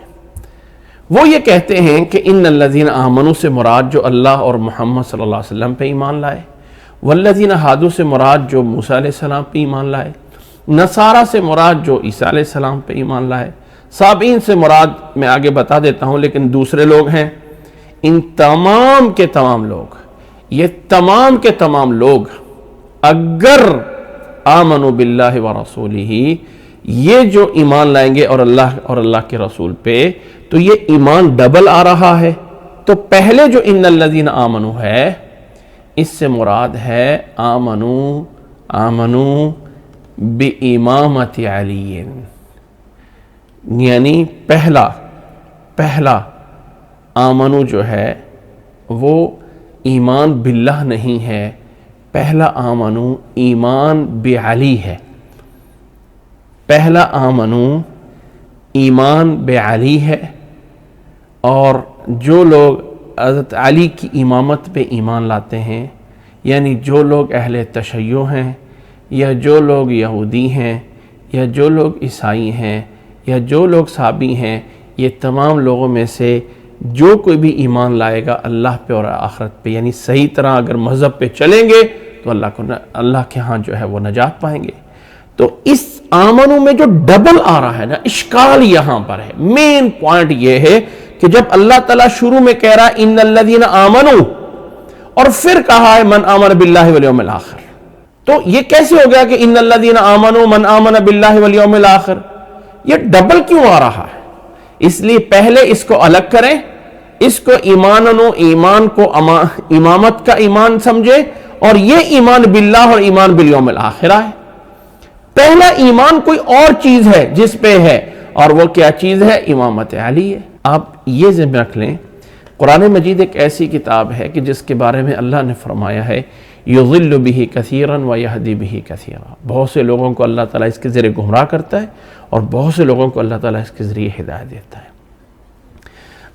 وہ یہ کہتے ہیں کہ ان الذین آمنوا سے مراد جو اللہ اور محمد صلی اللہ علیہ وسلم پہ ایمان لائے، والذین ہادو سے مراد جو موسیٰ علیہ السلام پہ ایمان لائے، نصارہ سے مراد جو عیسیٰ علیہ السلام پہ ایمان لائے، صابئین سے مراد میں آگے بتا دیتا ہوں لیکن دوسرے لوگ ہیں، ان تمام کے تمام لوگ، یہ تمام کے تمام لوگ اگر آمنوا باللہ ورسولہ، یہ جو ایمان لائیں گے اور اللہ کے رسول پہ، تو یہ ایمان ڈبل آ رہا ہے۔ تو پہلے جو ان الذین آمنوا ہے، اس سے مراد ہے آمنو بإمامت علی، یعنی پہلا آمنو جو ہے وہ ایمان باللہ نہیں ہے، پہلا آمنو ایمان بعلی ہے۔ پہلا آمنو ایمان بعلی ہے، اور جو لوگ حضرت علی کی امامت پہ ایمان لاتے ہیں، یعنی جو لوگ اہل تشیع ہیں، یا جو لوگ یہودی ہیں، یا جو لوگ عیسائی ہیں، یا جو لوگ صابی ہیں، یہ تمام لوگوں میں سے جو کوئی بھی ایمان لائے گا اللہ پہ اور آخرت پہ، یعنی صحیح طرح اگر مذہب پہ چلیں گے تو اللہ کے ہاں جو ہے وہ نجات پائیں گے۔ تو اس آمنو میں جو ڈبل آ رہا ہے نا، اشکال یہاں پر ہے، مین پوائنٹ یہ ہے کہ جب اللہ تعالیٰ شروع میں کہہ رہا ہے ان الذین آمنوا، اور پھر کہا ہے من آمن باللہ والیوم الآخر، تو یہ کیسے ہو گیا کہ ان الذین آمنوا من آمن باللہ والیوم الآخر؟ یہ ڈبل کیوں آ رہا ہے؟ اس لیے پہلے اس کو الگ کریں، اس کو ایمان کو امامت کا ایمان سمجھے، اور یہ ایمان باللہ اور ایمان بالیوم الآخر ہے۔ پہلا ایمان کوئی اور چیز ہے جس پہ ہے، اور وہ کیا چیز ہے؟ امامت علی ہے۔ آپ یہ ذہن رکھ لیں، قرآن مجید ایک ایسی کتاب ہے کہ جس کے بارے میں اللہ نے فرمایا ہے یضل بہ کثیرا ویہدی بہ کثیرا، بہت سے لوگوں کو اللہ تعالیٰ اس کے ذریعے گمراہ کرتا ہے اور بہت سے لوگوں کو اللہ تعالیٰ اس کے ذریعے ہدایت دیتا ہے۔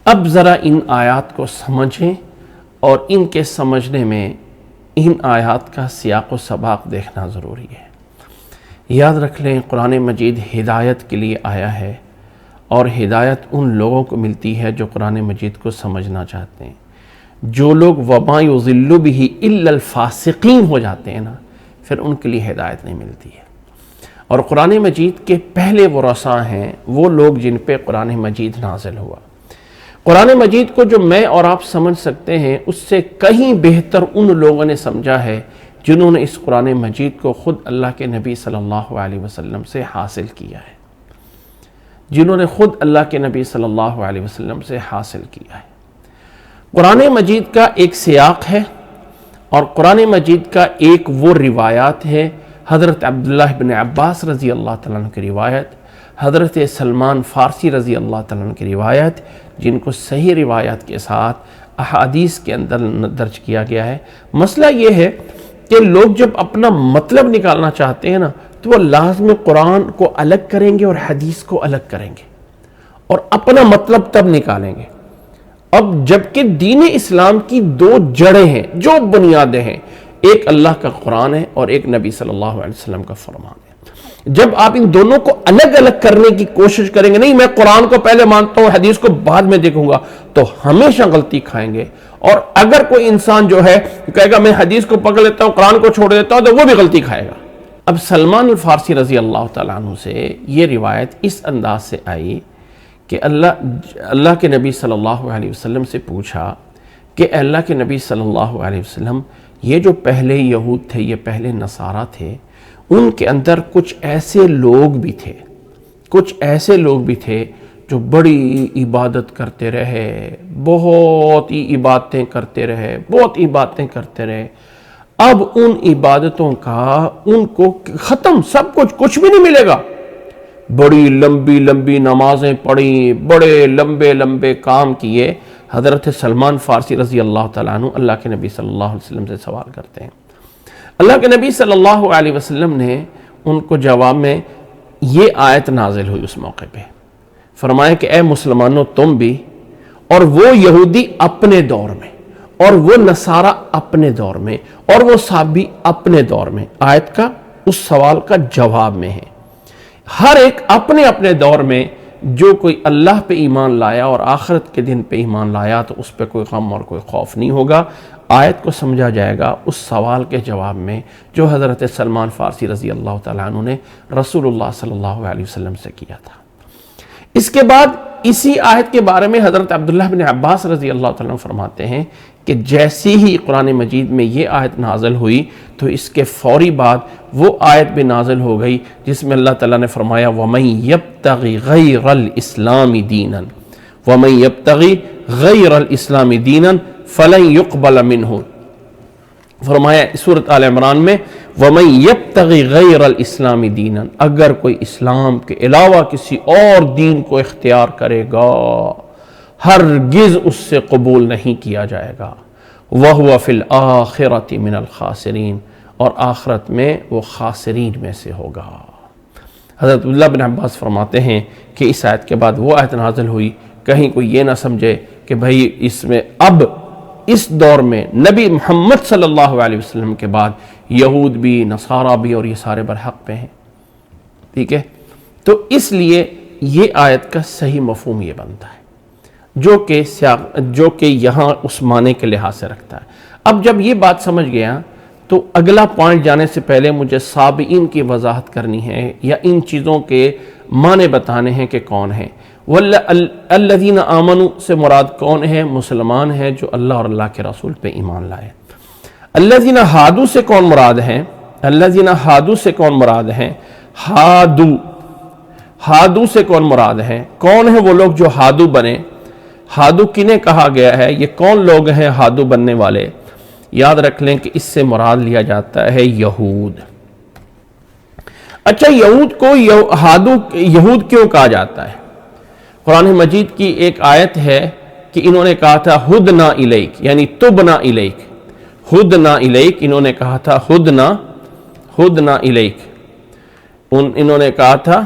اب ذرا ان آیات کو سمجھیں، اور ان کے سمجھنے میں ان آیات کا سیاق و سباق دیکھنا ضروری ہے۔ یاد رکھ لیں قرآن مجید ہدایت کے لیے آیا ہے، اور ہدایت ان لوگوں کو ملتی ہے جو قرآن مجید کو سمجھنا چاہتے ہیں۔ جو لوگ وَمَا يُضِلُّ بِهِ إِلَّا الْفَاسِقِينَ ہو جاتے ہیں نا، پھر ان کے لیے ہدایت نہیں ملتی ہے۔ اور قرآن مجید کے پہلے ورثاء ہیں وہ لوگ جن پہ قرآن مجید نازل ہوا۔ قرآن مجید کو جو میں اور آپ سمجھ سکتے ہیں، اس سے کہیں بہتر ان لوگوں نے سمجھا ہے جنہوں نے اس قرآن مجید کو خود اللہ کے نبی صلی اللہ علیہ وسلم سے حاصل کیا ہے، جنہوں نے خود اللہ کے نبی صلی اللہ علیہ وسلم سے حاصل کیا ہے۔ قرآن مجید کا ایک سیاق ہے، اور قرآن مجید کا ایک وہ روایات ہے، حضرت عبداللہ بن عباس رضی اللہ تعالیٰ عنہ کی روایت، حضرت سلمان فارسی رضی اللہ تعالیٰ عنہ کی روایت، جن کو صحیح روایات کے ساتھ احادیث کے اندر درج کیا گیا ہے۔ مسئلہ یہ ہے کہ لوگ جب اپنا مطلب نکالنا چاہتے ہیں نا، تو وہ لازم قرآن کو الگ کریں گے اور حدیث کو الگ کریں گے، اور اپنا مطلب تب نکالیں گے۔ اب جبکہ دین اسلام کی دو جڑیں ہیں، جو بنیادیں ہیں، ایک اللہ کا قرآن ہے اور ایک نبی صلی اللہ علیہ وسلم کا فرمان ہے۔ جب آپ ان دونوں کو الگ الگ کرنے کی کوشش کریں گے، نہیں میں قرآن کو پہلے مانتا ہوں حدیث کو بعد میں دیکھوں گا، تو ہمیشہ غلطی کھائیں گے۔ اور اگر کوئی انسان جو ہے کہے گا میں حدیث کو پکڑ لیتا ہوں قرآن کو چھوڑ دیتا ہوں، تو وہ بھی غلطی کھائے گا۔ اب سلمان الفارسی رضی اللہ تعالیٰ عنہ سے یہ روایت اس انداز سے آئی کہ اللہ کے نبی صلی اللہ علیہ وسلم سے پوچھا کہ اللہ کے نبی صلی اللہ علیہ وسلم، یہ جو پہلے یہود تھے، یہ پہلے نصارہ تھے، ان کے اندر کچھ ایسے لوگ بھی تھے جو بڑی عبادت کرتے رہے، بہت ہی عبادتیں کرتے رہے، اب ان عبادتوں کا ان کو ختم، سب کچھ بھی نہیں ملے گا۔ بڑی لمبی نمازیں پڑھی، بڑے لمبے کام کیے۔ حضرت سلمان فارسی رضی اللہ تعالیٰ عنہ اللہ کے نبی صلی اللہ علیہ وسلم سے سوال کرتے ہیں۔ اللہ کے نبی صلی اللہ علیہ وسلم نے ان کو جواب میں یہ آیت نازل ہوئی اس موقع پہ، فرمایا کہ اے مسلمانوں تم بھی، اور وہ یہودی اپنے دور میں، اور وہ نصارہ اپنے دور میں، اور وہ صابی اپنے دور میں، آیت کا اس سوال کا جواب میں ہے۔ ہر ایک اپنے دور میں جو کوئی اللہ پہ ایمان لایا اور آخرت کے دن پہ ایمان لایا تو اس پہ کوئی غم اور کوئی خوف نہیں ہوگا۔ آیت کو سمجھا جائے گا اس سوال کے جواب میں جو حضرت سلمان فارسی رضی اللہ تعالیٰ عنہ نے رسول اللہ صلی اللہ علیہ وسلم سے کیا تھا۔ اس کے بعد اسی آیت کے بارے میں حضرت عبداللہ بن عباس رضی اللہ تعالیٰ عنہ فرماتے ہیں کہ جیسی ہی قرآن مجید میں یہ آیت نازل ہوئی تو اس کے فوری بعد وہ آیت بھی نازل ہو گئی جس میں اللہ تعالیٰ نے فرمایا وَمَن يَبْتَغِ غَيْرَ الْإِسْلَامِ دِينًا وَمَن يَبْتَغِ غَيْرَ الْإِسْلَامِ دِينًا فَلَن يُقْبَلَ مِنْهُ۔ فرمایا سورۃ آل عمران میں وَمَن يَبْتَغِ غَيْرَ الْإِسْلَامِ دِينًا، اگر کوئی اسلام کے علاوہ کسی اور دین کو اختیار کرے گا ہرگز اس سے قبول نہیں کیا جائے گا۔ وَهُوَ فِي الْآخِرَةِ مِنَ الْخَاسِرِينَ، اور آخرت میں وہ خاسرین میں سے ہوگا۔ حضرت عبداللہ بن عباس فرماتے ہیں کہ اس آیت کے بعد وہ آیت نازل ہوئی، کہیں کوئی یہ نہ سمجھے کہ بھئی اس میں اب اس دور میں نبی محمد صلی اللہ علیہ وسلم کے بعد یہود بھی، نصارہ بھی اور یہ سارے برحق پہ ہیں، ٹھیک ہے؟ تو اس لیے یہ آیت کا صحیح مفہوم یہ بنتا ہے جو کہ یہاں اس معنی کے لحاظ سے رکھتا ہے۔ اب جب یہ بات سمجھ گیا تو اگلا پوائنٹ جانے سے پہلے مجھے سابعین کی وضاحت کرنی ہے یا ان چیزوں کے معنی بتانے ہیں کہ کون ہیں۔ الذین آمنوا سے مراد کون ہے؟ مسلمان ہیں جو اللہ اور اللہ کے رسول پہ ایمان لائے۔ الذین ہادو سے کون مراد ہیں؟ الذین ہادو سے کون مراد ہیں؟ ہادو سے کون مراد ہیں؟ کون ہیں وہ لوگ جو ہادو بنے؟ ہادو کنہیں کہا گیا ہے؟ یہ کون لوگ ہیں ہادو بننے والے؟ یاد رکھ لیں کہ اس سے مراد لیا جاتا ہے یہود۔ اچھا، یہود کو یہود کیوں کہا جاتا ہے؟ قرآن مجید کی ایک آیت ہے کہ انہوں نے کہا تھا ہدنا الیک، یعنی تبنا الیک، ہدنا الیک، انہوں نے کہا تھا ہدنا الیک، انہوں نے کہا تھا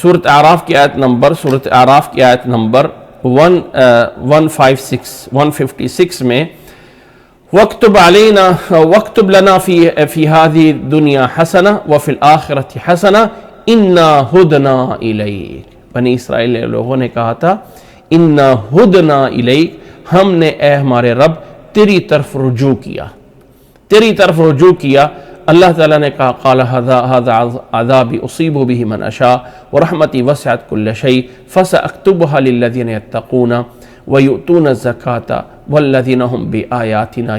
سورۃ اعراف کی آیت نمبر 156 میں وَاكْتُبْ عَلَيْنَا وَاكْتُبْ لَنَا فِي هَذِهِ الدُّنْيَا حَسَنَةً وَفِي الْآخِرَةِ حَسَنَةً إِنَّا هُدْنَا إِلَيْكَ۔ بنی اسرائیل لوگوں نے کہا تھا اِنَّا هُدْنَا إِلَيْكَ، ہم نے اے ہمارے رب تیری طرف رجوع کیا۔ اللہ تعالیٰ نے کہا قال هذا عذابی اصیب به من اشاء ورحمتی وسعت كل شيء فساكتبها للذین یتقون ویؤتون الزکاة والذین هم بآیاتنا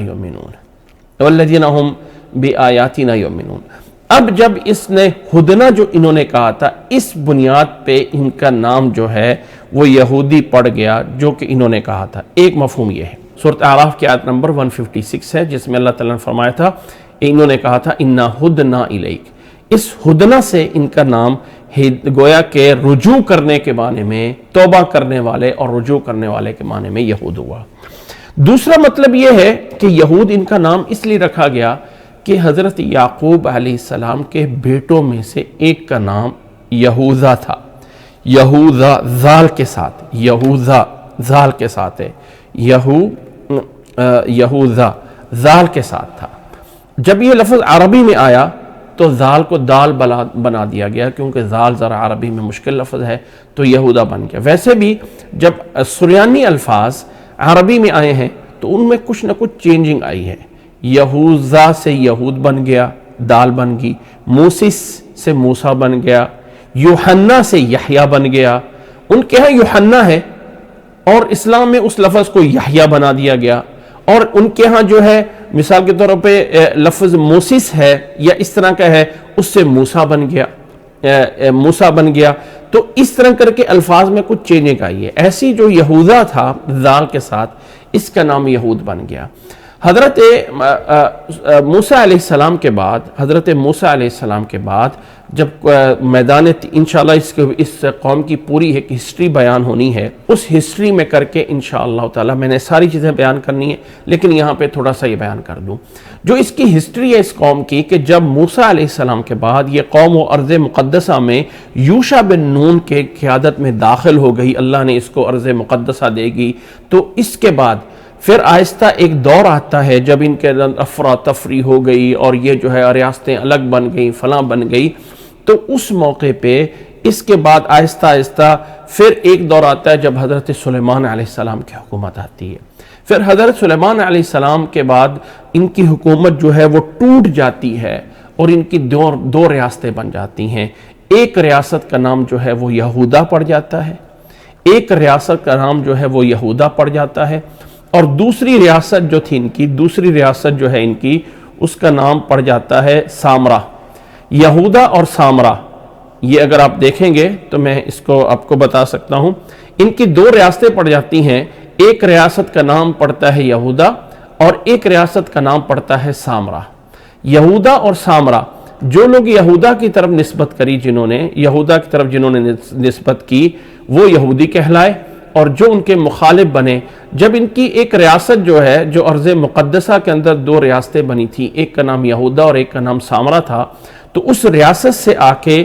یؤمنون۔ اب جب اس نے ہدنا جو انہوں نے کہا تھا، اس بنیاد پہ ان کا نام جو ہے وہ یہودی پڑ گیا جو کہ انہوں نے کہا تھا۔ ایک مفہوم یہ ہے، سورۃ اعراف کی آیت نمبر 156 ہے جس میں اللہ تعالیٰ نے فرمایا تھا، انہوں نے کہا تھا انا ہدنا الیک۔ اس ہدنا سے ان کا نام گویا کہ رجوع کرنے کے معنی میں، توبہ کرنے والے اور رجوع کرنے والے کے معنی میں یہود ہوا۔ دوسرا مطلب یہ ہے کہ یہود ان کا نام اس لیے رکھا گیا کہ حضرت یعقوب علیہ السلام کے بیٹوں میں سے ایک کا نام یہوذا تھا۔ یہوذا ذال کے ساتھ، یہوذا ذال کے ساتھ ہے، یہوذا ذال کے ساتھ تھا۔ جب یہ لفظ عربی میں آیا تو ذال کو دال بنا دیا گیا کیونکہ ذال ذرا عربی میں مشکل لفظ ہے تو یہودا بن گیا۔ ویسے بھی جب سریانی الفاظ عربی میں آئے ہیں تو ان میں کچھ نہ کچھ چینجنگ آئی ہے۔ یہوذا سے یہود بن گیا، دال بن گئی، موسیس سے موسیٰ بن گیا، یوحنا سے یحییٰ بن گیا۔ ان کے ہاں یوحنا ہے اور اسلام میں اس لفظ کو یحییٰ بنا دیا گیا، اور ان کے ہاں جو ہے مثال کے طور پہ لفظ موسیس ہے یا اس طرح کا ہے، اس سے موسیٰ بن گیا۔ تو اس طرح کر کے الفاظ میں کچھ چینجنگ آئی ہے۔ ایسی جو یہوذا تھا ذال کے ساتھ، اس کا نام یہود بن گیا۔ حضرت موسیٰ علیہ السلام کے بعد جب میدان انشاءاللہ اس قوم کی پوری ایک ہسٹری بیان ہونی ہے، اس ہسٹری میں کر کے انشاءاللہ تعالی میں نے ساری چیزیں بیان کرنی ہے، لیکن یہاں پہ تھوڑا سا یہ بیان کر دوں جو اس کی ہسٹری ہے اس قوم کی، کہ جب موسیٰ علیہ السلام کے بعد یہ قوم و ارض مقدسہ میں یوشع بن نون کے قیادت میں داخل ہو گئی، اللہ نے اس کو ارض مقدسہ دے گی، تو اس کے بعد پھر آہستہ ایک دور آتا ہے جب ان کے افراتفری ہو گئی اور یہ جو ہے ریاستیں الگ بن گئی، فلاں بن گئی، تو اس موقع پہ اس کے بعد آہستہ آہستہ پھر ایک دور آتا ہے جب حضرت سلیمان علیہ السلام کی حکومت آتی ہے. پھر حضرت سلیمان علیہ السلام کے بعد ان کی حکومت جو ہے وہ ٹوٹ جاتی ہے اور ان کی دو ریاستیں بن جاتی ہیں. ایک ریاست کا نام جو ہے وہ یہودا پڑ جاتا ہے، ایک ریاست کا نام جو ہے وہ یہودا پڑ جاتا ہے، اور دوسری ریاست جو تھی دوسری ریاست جو ہے ان کی اس کا نام پڑ جاتا ہے سامرا. یہودا اور سامرا، یہ اگر آپ دیکھیں گے تو میں اس کو آپ کو بتا سکتا ہوں. ان کی دو ریاستیں پڑ جاتی ہیں. ایک ریاست کا نام پڑتا ہے یہودا اور ایک ریاست کا نام پڑتا ہے سامرا. یہودا اور سامرا، جو لوگ یہودا کی طرف نسبت کری، یہودا کی طرف جنہوں نے نسبت کی وہ یہودی کہلائے، اور جو ان کے مخالف بنے. جب ان کی ایک ریاست جو ہے، جو ارض مقدسہ کے اندر دو ریاستیں بنی تھی، ایک کا نام یہودا اور ایک کا نام سامرا تھا، تو اس ریاست سے آ کے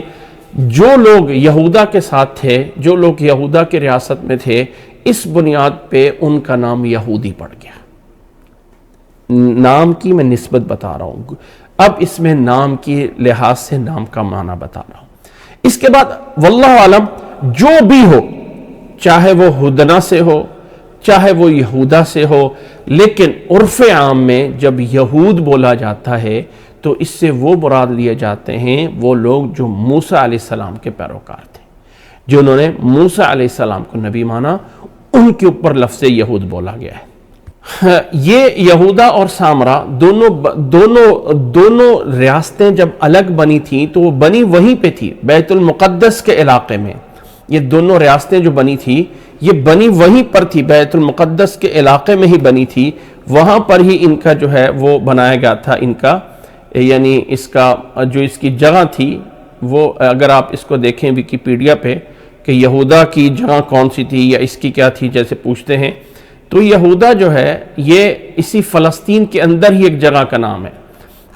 جو لوگ یہودا کے ساتھ تھے، جو لوگ یہودا کی ریاست میں تھے، اس بنیاد پہ ان کا نام یہودی پڑ گیا. نام کی میں نسبت بتا رہا ہوں، اب اس میں نام کی لحاظ سے نام کا معنی بتا رہا ہوں. اس کے بعد واللہ عالم جو بھی ہو، چاہے وہ ہدنا سے ہو، چاہے وہ یہودا سے ہو، لیکن عرف عام میں جب یہود بولا جاتا ہے تو اس سے وہ مراد لیے جاتے ہیں وہ لوگ جو موسیٰ علیہ السلام کے پیروکار تھے، جنہوں نے موسیٰ علیہ السلام کو نبی مانا، ان کے اوپر لفظ یہود بولا گیا ہے. یہ یہودا اور سامرا دونوں ریاستیں جب الگ بنی تھیں تو وہ بنی وہیں پہ تھی، بیت المقدس کے علاقے میں. یہ دونوں ریاستیں جو بنی تھی یہ بنی وہیں پر تھی، بیت المقدس کے علاقے میں ہی بنی تھی. وہاں پر ہی ان کا جو ہے وہ بنایا گیا تھا، ان کا یعنی اس کا جو اس کی جگہ تھی وہ اگر آپ اس کو دیکھیں ویکیپیڈیا پہ کہ یہودا کی جگہ کون سی تھی یا اس کی کیا تھی جیسے پوچھتے ہیں، تو یہودا جو ہے یہ اسی فلسطین کے اندر ہی ایک جگہ کا نام ہے.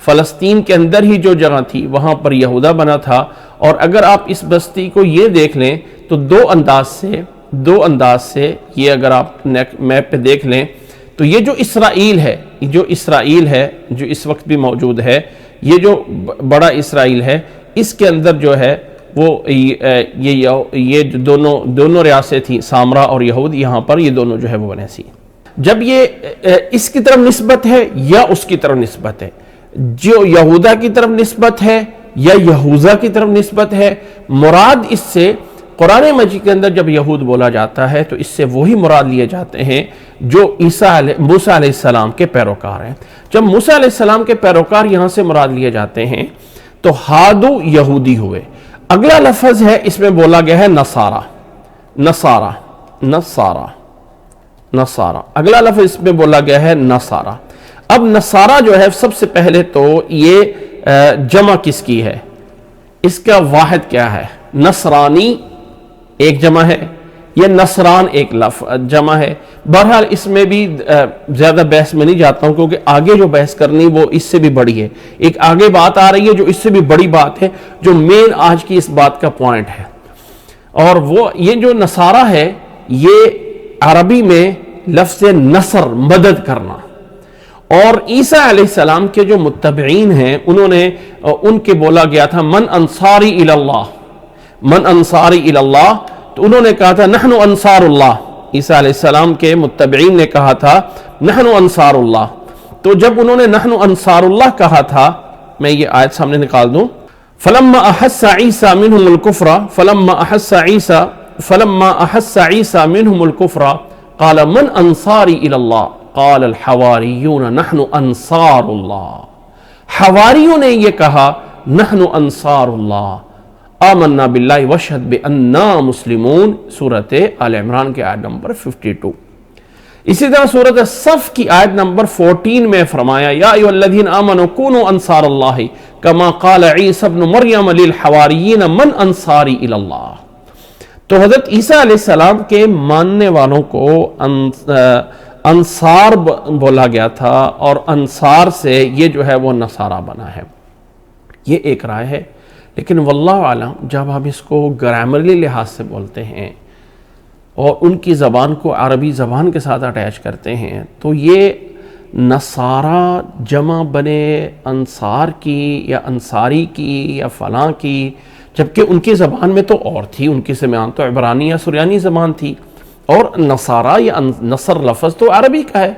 فلسطین کے اندر ہی جو جگہ تھی وہاں پر یہودا بنا تھا. اور اگر آپ اس بستی کو یہ دیکھ لیں تو دو انداز سے یہ اگر آپ میپ پہ دیکھ لیں تو یہ جو اسرائیل ہے جو اس وقت بھی موجود ہے، یہ جو بڑا اسرائیل ہے، اس کے اندر جو ہے وہ یہ جو دونوں ریاستیں تھیں سامرا اور یہود، یہاں پر یہ دونوں جو ہے وہ بنے سی. جب یہ اس کی طرف نسبت ہے یا اس کی طرف نسبت ہے، جو یہودا کی طرف نسبت ہے یا یہوذا کی طرف نسبت ہے، مراد اس سے قرآن مجید کے اندر جب یہود بولا جاتا ہے تو اس سے وہی مراد لیے جاتے ہیں جو موسیٰ علیہ السلام کے پیروکار ہیں. جب موسیٰ علیہ السلام کے پیروکار یہاں سے مراد لیے جاتے ہیں تو ہادو یہودی ہوئے. اگلا لفظ ہے اس میں بولا گیا ہے نصارہ. اگلا لفظ اس میں بولا گیا ہے نصارہ. اب نصارہ جو ہے سب سے پہلے تو یہ جمع کس کی ہے، اس کا واحد کیا ہے؟ نصرانی ایک جمع ہے یا نصران ایک جمع ہے. بہرحال اس میں بھی زیادہ بحث میں نہیں جاتا ہوں کیونکہ آگے جو بحث کرنی وہ اس سے بھی بڑی ہے. ایک آگے بات آ رہی ہے جو اس سے بھی بڑی بات ہے، جو مین آج کی اس بات کا پوائنٹ ہے. اور وہ یہ جو نصارہ ہے یہ عربی میں لفظ نصر مدد کرنا. اور عیسیٰ علیہ السلام کے جو متبعین ہیں ان کے بولا گیا تھا من انصاری اللہ، تو انہوں نے کہا تھا نحن انصار اللہ. عیسیٰ علیہ السلام کے متبعین نے کہا تھا نحن انصار اللہ. تو جب انہوں نے نحن انصار اللہ کہا تھا، میں یہ آیت سامنے نکال دوں، فلما احس عیسیٰ منہم الکفر قال من انصاری الی اللہ قال الحواریون نحن انصار اللہ. حواریوں نے یہ کہا نحن انصار اللہ. آمنا باللہ واشہد بأننا مسلمون، سورۃ آل عمران کے آیت نمبر 52. اسی طرح سورۃ الصف کی آیت نمبر 14 میں فرمایا یا ایھا الذین آمنوا کونوا انصار اللہ کما قال عیسی ابن مریم للحواریین من انصاری الی اللہ. تو حضرت عیسیٰ علیہ السلام کے ماننے والوں کو انصار بولا گیا تھا، اور انصار سے یہ جو ہے وہ نصارہ بنا ہے. یہ ایک رائے ہے، لیکن واللہ عالم جب ہم اس کو گرامرلی لحاظ سے بولتے ہیں اور ان کی زبان کو عربی زبان کے ساتھ اٹیچ کرتے ہیں تو یہ نصارہ جمع بنے انصار کی یا انصاری کی یا فلاں کی، جبکہ ان کی زبان میں تو اور تھی، ان کی زبان تو عبرانی یا سریانی زبان تھی، اور نصارہ یا نصر لفظ تو عربی کا ہے۔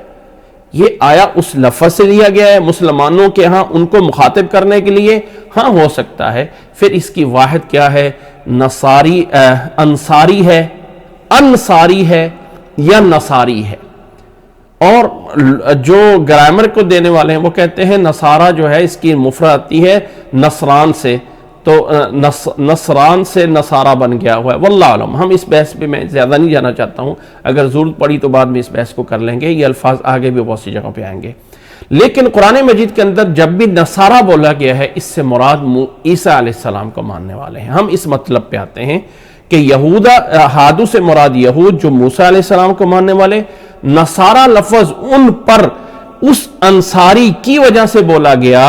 یہ آیا اس لفظ سے لیا گیا ہے مسلمانوں کے ہاں ان کو مخاطب کرنے کے لیے؟ ہاں ہو سکتا ہے۔ پھر اس کی واحد کیا ہے؟ انصاری ہے، انصاری ہے یا نصاری ہے۔ اور جو گرامر کو دینے والے ہیں وہ کہتے ہیں نصارہ جو ہے اس کی مفرد آتی ہے نصران سے، تو نصران سے نصارہ بن گیا ہوا ہے۔ واللہ علم، ہم اس بحث پہ میں زیادہ نہیں جانا چاہتا ہوں، اگر ضرورت پڑی تو بعد میں اس بحث کو کر لیں گے، یہ الفاظ آگے بھی بہت سی جگہ پہ آئیں گے۔ لیکن قرآن مجید کے اندر جب بھی نصارہ بولا گیا ہے اس سے مراد عیسیٰ علیہ السلام کو ماننے والے ہیں۔ ہم اس مطلب پہ آتے ہیں کہ ہادو سے مراد یہود جو موسیٰ علیہ السلام کو ماننے والے، نصارہ لفظ ان پر اس انصاری کی وجہ سے بولا گیا،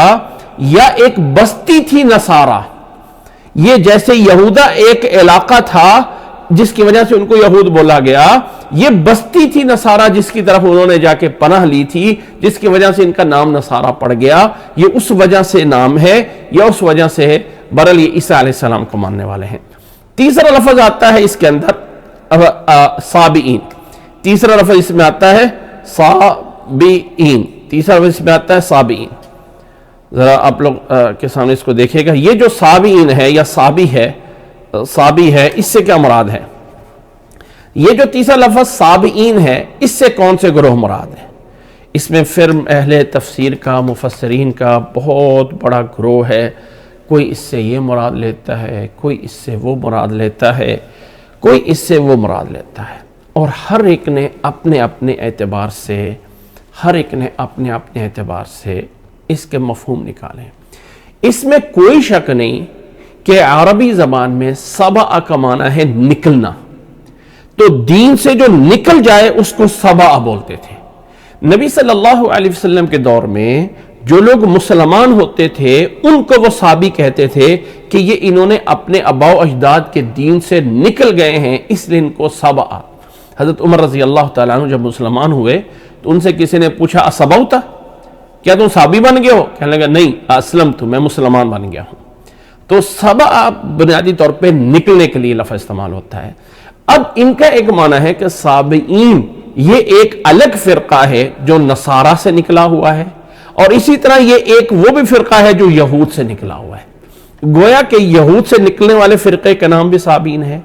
یا ایک بستی تھی نصارہ، یہ جیسے یہودا ایک علاقہ تھا جس کی وجہ سے ان کو یہود بولا گیا، یہ بستی تھی نصارہ جس کی طرف انہوں نے جا کے پناہ لی تھی، جس کی وجہ سے ان کا نام نصارہ پڑ گیا۔ یہ اس وجہ سے نام ہے یا اس وجہ سے ہے؟ برحال یہ عیسیٰ علیہ السلام کو ماننے والے ہیں۔ تیسرا لفظ آتا ہے اس کے اندر صابئین، تیسرا لفظ اس میں آتا ہے صابئین، تیسرا لفظ اس میں آتا ہے صابئین۔ ذرا آپ لوگ کے سامنے اس کو دیکھیے گا، یہ جو صابئین ہے یا صابی ہے اس سے کیا مراد ہے؟ یہ جو تیسرا لفظ صابئین ہے اس سے کون سے گروہ مراد ہے؟ اس میں پھر اہل تفسیر کا، مفسرین کا بہت بڑا گروہ ہے، کوئی اس سے یہ مراد لیتا ہے، کوئی اس سے وہ مراد لیتا ہے، کوئی اس سے وہ مراد لیتا ہے، اور ہر ایک نے اپنے اپنے اعتبار سے اس کے مفہوم نکالیں۔ اس میں کوئی شک نہیں کہ عربی زبان میں سبع کا معنی ہے نکلنا، تو دین سے جو نکل جائے اس کو سبع بولتے تھے۔ نبی صلی اللہ علیہ وسلم کے دور میں جو لوگ مسلمان ہوتے تھے ان کو وہ صابی کہتے تھے کہ یہ انہوں نے اپنے آباء و اجداد کے دین سے نکل گئے ہیں، اس لیے ان کو سبع۔ حضرت عمر رضی اللہ تعالیٰ عنہ جب مسلمان ہوئے تو ان سے کسی نے پوچھا اسبوتا، کیا تم صابی بن گئے ہو؟ کہنے لگا نہیں، اسلمت، میں مسلمان بن گیا ہوں۔ تو سبع بنیادی طور پہ نکلنے کے لیے لفظ استعمال ہوتا ہے۔ اب ان کا ایک معنی ہے کہ صابئین یہ ایک الگ فرقہ ہے جو نصارہ سے نکلا ہوا ہے، اور اسی طرح یہ ایک وہ بھی فرقہ ہے جو یہود سے نکلا ہوا ہے۔ گویا کہ یہود سے نکلنے والے فرقے کا نام بھی صابئین ہے،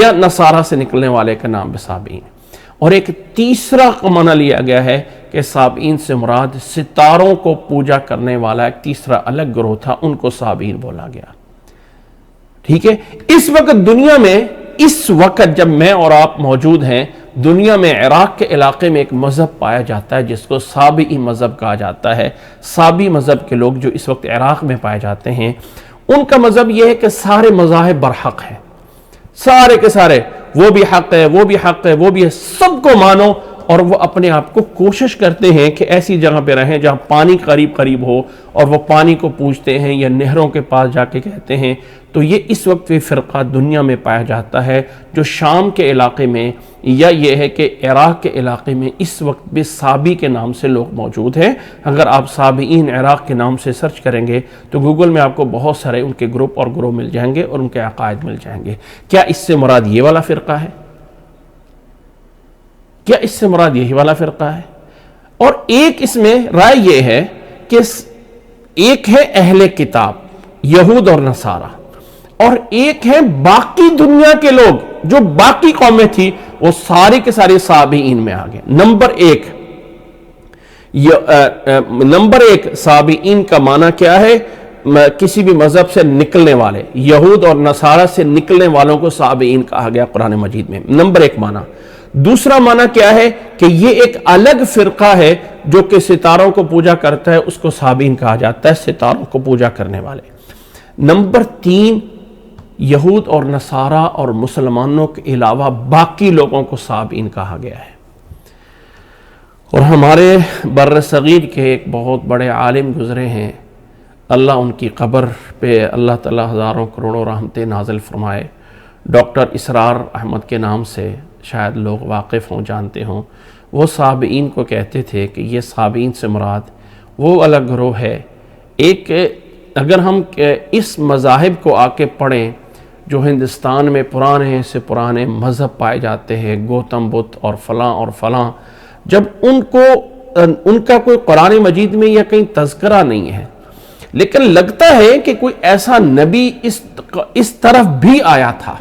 یا نصارہ سے نکلنے والے کا نام بھی صابئین ہے۔ اور ایک تیسرا معنی لیا گیا ہے کہ صابئین سے مراد ستاروں کو پوجا کرنے والا ایک تیسرا الگ گروہ تھا، ان کو صابئین بولا گیا۔ ٹھیک ہے، اس وقت دنیا میں، اس وقت جب میں اور آپ موجود ہیں، دنیا میں عراق کے علاقے میں ایک مذہب پایا جاتا ہے جس کو صابئی مذہب کہا جاتا ہے۔ صابئی مذہب کے لوگ جو اس وقت عراق میں پائے جاتے ہیں، ان کا مذہب یہ ہے کہ سارے مذاہب برحق ہیں، سارے کے سارے، وہ بھی حق ہے، وہ بھی حق ہے، وہ بھی ہے، سب کو مانو، اور وہ اپنے آپ کو کوشش کرتے ہیں کہ ایسی جگہ پہ رہیں جہاں پانی قریب ہو، اور وہ پانی کو پوجتے ہیں یا نہروں کے پاس جا کے کہتے ہیں۔ تو یہ اس وقت بھی فرقہ دنیا میں پایا جاتا ہے، جو شام کے علاقے میں، یا یہ ہے کہ عراق کے علاقے میں اس وقت بھی صابی کے نام سے لوگ موجود ہیں۔ اگر آپ صابئین عراق کے نام سے سرچ کریں گے تو گوگل میں آپ کو بہت سارے ان کے گروپ اور گروہ مل جائیں گے اور ان کے عقائد مل جائیں گے۔ کیا اس سے مراد یہ والا فرقہ ہے؟ کیا اس سے مراد یہی والا فرقہ ہے؟ اور ایک اس میں رائے یہ ہے کہ ایک ہے اہل کتاب یہود اور نصارہ، اور ایک ہے باقی دنیا کے لوگ جو باقی قومیں تھی، وہ سارے کے سارے صابئین میں آ گئے۔ نمبر ایک صابئین کا معنی کیا ہے؟ کسی بھی مذہب سے نکلنے والے، یہود اور نصارہ سے نکلنے والوں کو صابئین کہا گیا قرآن مجید میں، نمبر ایک معنی۔ دوسرا معنی کیا ہے کہ یہ ایک الگ فرقہ ہے جو کہ ستاروں کو پوجا کرتا ہے، اس کو صابئین کہا جاتا ہے، ستاروں کو پوجا کرنے والے۔ نمبر تین، یہود اور نصارہ اور مسلمانوں کے علاوہ باقی لوگوں کو صابئین کہا گیا ہے۔ اور ہمارے بر صغیر کے ایک بہت بڑے عالم گزرے ہیں، اللہ ان کی قبر پہ اللہ تعالیٰ ہزاروں کروڑوں رحمتیں نازل فرمائے، ڈاکٹر اسرار احمد کے نام سے شاید لوگ واقف ہوں، جانتے ہوں۔ وہ صابئین کو کہتے تھے کہ یہ صابئین سے مراد وہ الگ گروہ ہے۔ ایک اگر ہم اس مذاہب کو آ کے پڑھیں جو ہندوستان میں پرانے سے پرانے مذہب پائے جاتے ہیں، گوتم بدھ اور فلاں، جب ان کا کوئی قرآن مجید میں یا کہیں تذکرہ نہیں ہے، لیکن لگتا ہے کہ کوئی ایسا نبی اس طرف بھی آیا تھا۔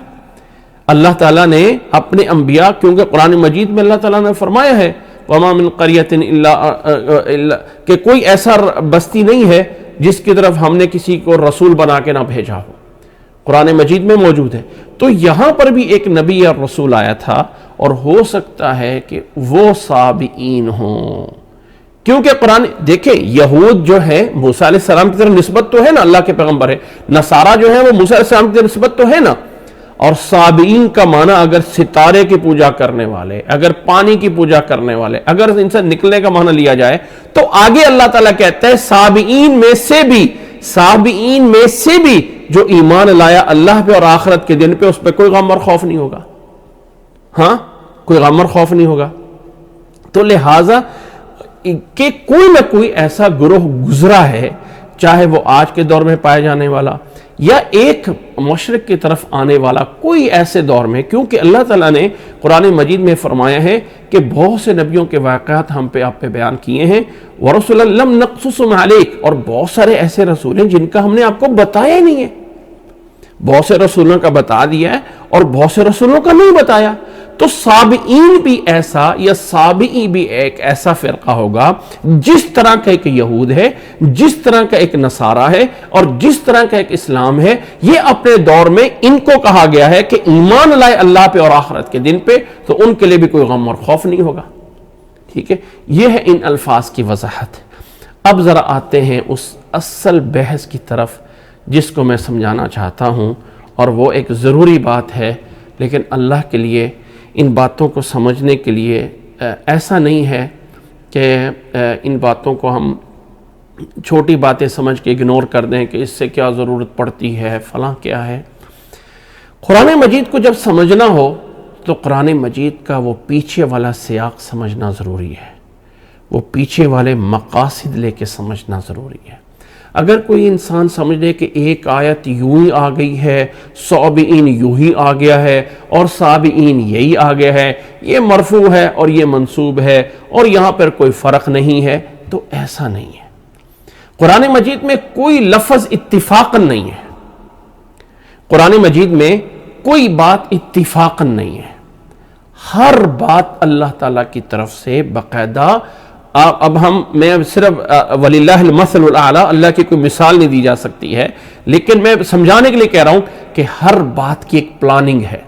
اللہ تعالیٰ نے اپنے انبیاء، کیونکہ قرآن مجید میں اللہ تعالیٰ نے فرمایا ہے وَمَا مِن قَرْيَةٍ إِلَّا کہ کوئی ایسا بستی نہیں ہے جس کی طرف ہم نے کسی کو رسول بنا کے نہ بھیجا ہو، قرآن مجید میں موجود ہے۔ تو یہاں پر بھی ایک نبی یا رسول آیا تھا، اور ہو سکتا ہے کہ وہ سابعین ہوں، کیونکہ قرآن دیکھیں یہود جو ہے موسیٰ علیہ السلام کی طرف نسبت تو ہے نا، اللہ کے پیغمبر ہے، نصارہ جو ہے وہ موسیٰ علیہ السلام کی طرف نسبت تو ہے نا، اور سابعین کا معنی اگر ستارے کی پوجا کرنے والے، اگر پانی کی پوجا کرنے والے، اگر ان سے نکلنے کا معنی لیا جائے تو آگے اللہ تعالیٰ کہتا ہے سابعین میں سے بھی جو ایمان لایا اللہ پہ اور آخرت کے دن پہ، اس پہ کوئی غم اور خوف نہیں ہوگا، ہاں کوئی غم اور خوف نہیں ہوگا۔ تو لہٰذا کہ کوئی نہ کوئی ایسا گروہ گزرا ہے، چاہے وہ آج کے دور میں پائے جانے والا یا ایک مشرق کی طرف آنے والا، کوئی ایسے دور میں، کیونکہ اللہ تعالیٰ نے قرآن مجید میں فرمایا ہے کہ بہت سے نبیوں کے واقعات ہم پہ آپ پہ بیان کیے ہیں، وَرُسُلًا لَمْ نَقْصُصْهُمْ عَلَيْكَ، اور بہت سارے ایسے رسول ہیں جن کا ہم نے آپ کو بتایا ہی نہیں ہے، بہت سے رسولوں کا بتا دیا ہے اور بہت سے رسولوں کا نہیں بتایا۔ تو سابعین بھی ایسا، یا سابعی بھی ایک ایسا فرقہ ہوگا جس طرح کا ایک یہود ہے، جس طرح کا ایک نصارہ ہے، اور جس طرح کا ایک اسلام ہے، یہ اپنے دور میں ان کو کہا گیا ہے کہ ایمان لائے اللہ پہ اور آخرت کے دن پہ، تو ان کے لیے بھی کوئی غم اور خوف نہیں ہوگا۔ ٹھیک ہے، یہ ہے ان الفاظ کی وضاحت۔ اب ذرا آتے ہیں اس اصل بحث کی طرف جس کو میں سمجھانا چاہتا ہوں، اور وہ ایک ضروری بات ہے، لیکن اللہ کے لیے ان باتوں کو سمجھنے کے لیے ایسا نہیں ہے کہ ان باتوں کو ہم چھوٹی باتیں سمجھ کے اگنور کر دیں کہ اس سے کیا ضرورت پڑتی ہے، فلاں کیا ہے۔ قرآن مجید کو جب سمجھنا ہو تو قرآن مجید کا وہ پیچھے والا سیاق سمجھنا ضروری ہے، وہ پیچھے والے مقاصد لے کے سمجھنا ضروری ہے۔ اگر کوئی انسان سمجھ لے کہ ایک آیت یوں ہی آ گئی ہے، سابعین یوں ہی آ گیا ہے، اور سابعین یہی آ گیا ہے، یہ مرفوع ہے اور یہ منصوب ہے اور یہاں پر کوئی فرق نہیں ہے، تو ایسا نہیں ہے۔ قرآن مجید میں کوئی لفظ اتفاقاً نہیں ہے، قرآن مجید میں کوئی بات اتفاقاً نہیں ہے، ہر بات اللہ تعالیٰ کی طرف سے باقاعدہ۔ اب میں صرف وللہ المثل الاعلیٰ، اللہ کی کوئی مثال نہیں دی جا سکتی ہے، لیکن میں سمجھانے کے لیے کہہ رہا ہوں کہ ہر بات کی ایک پلاننگ ہے،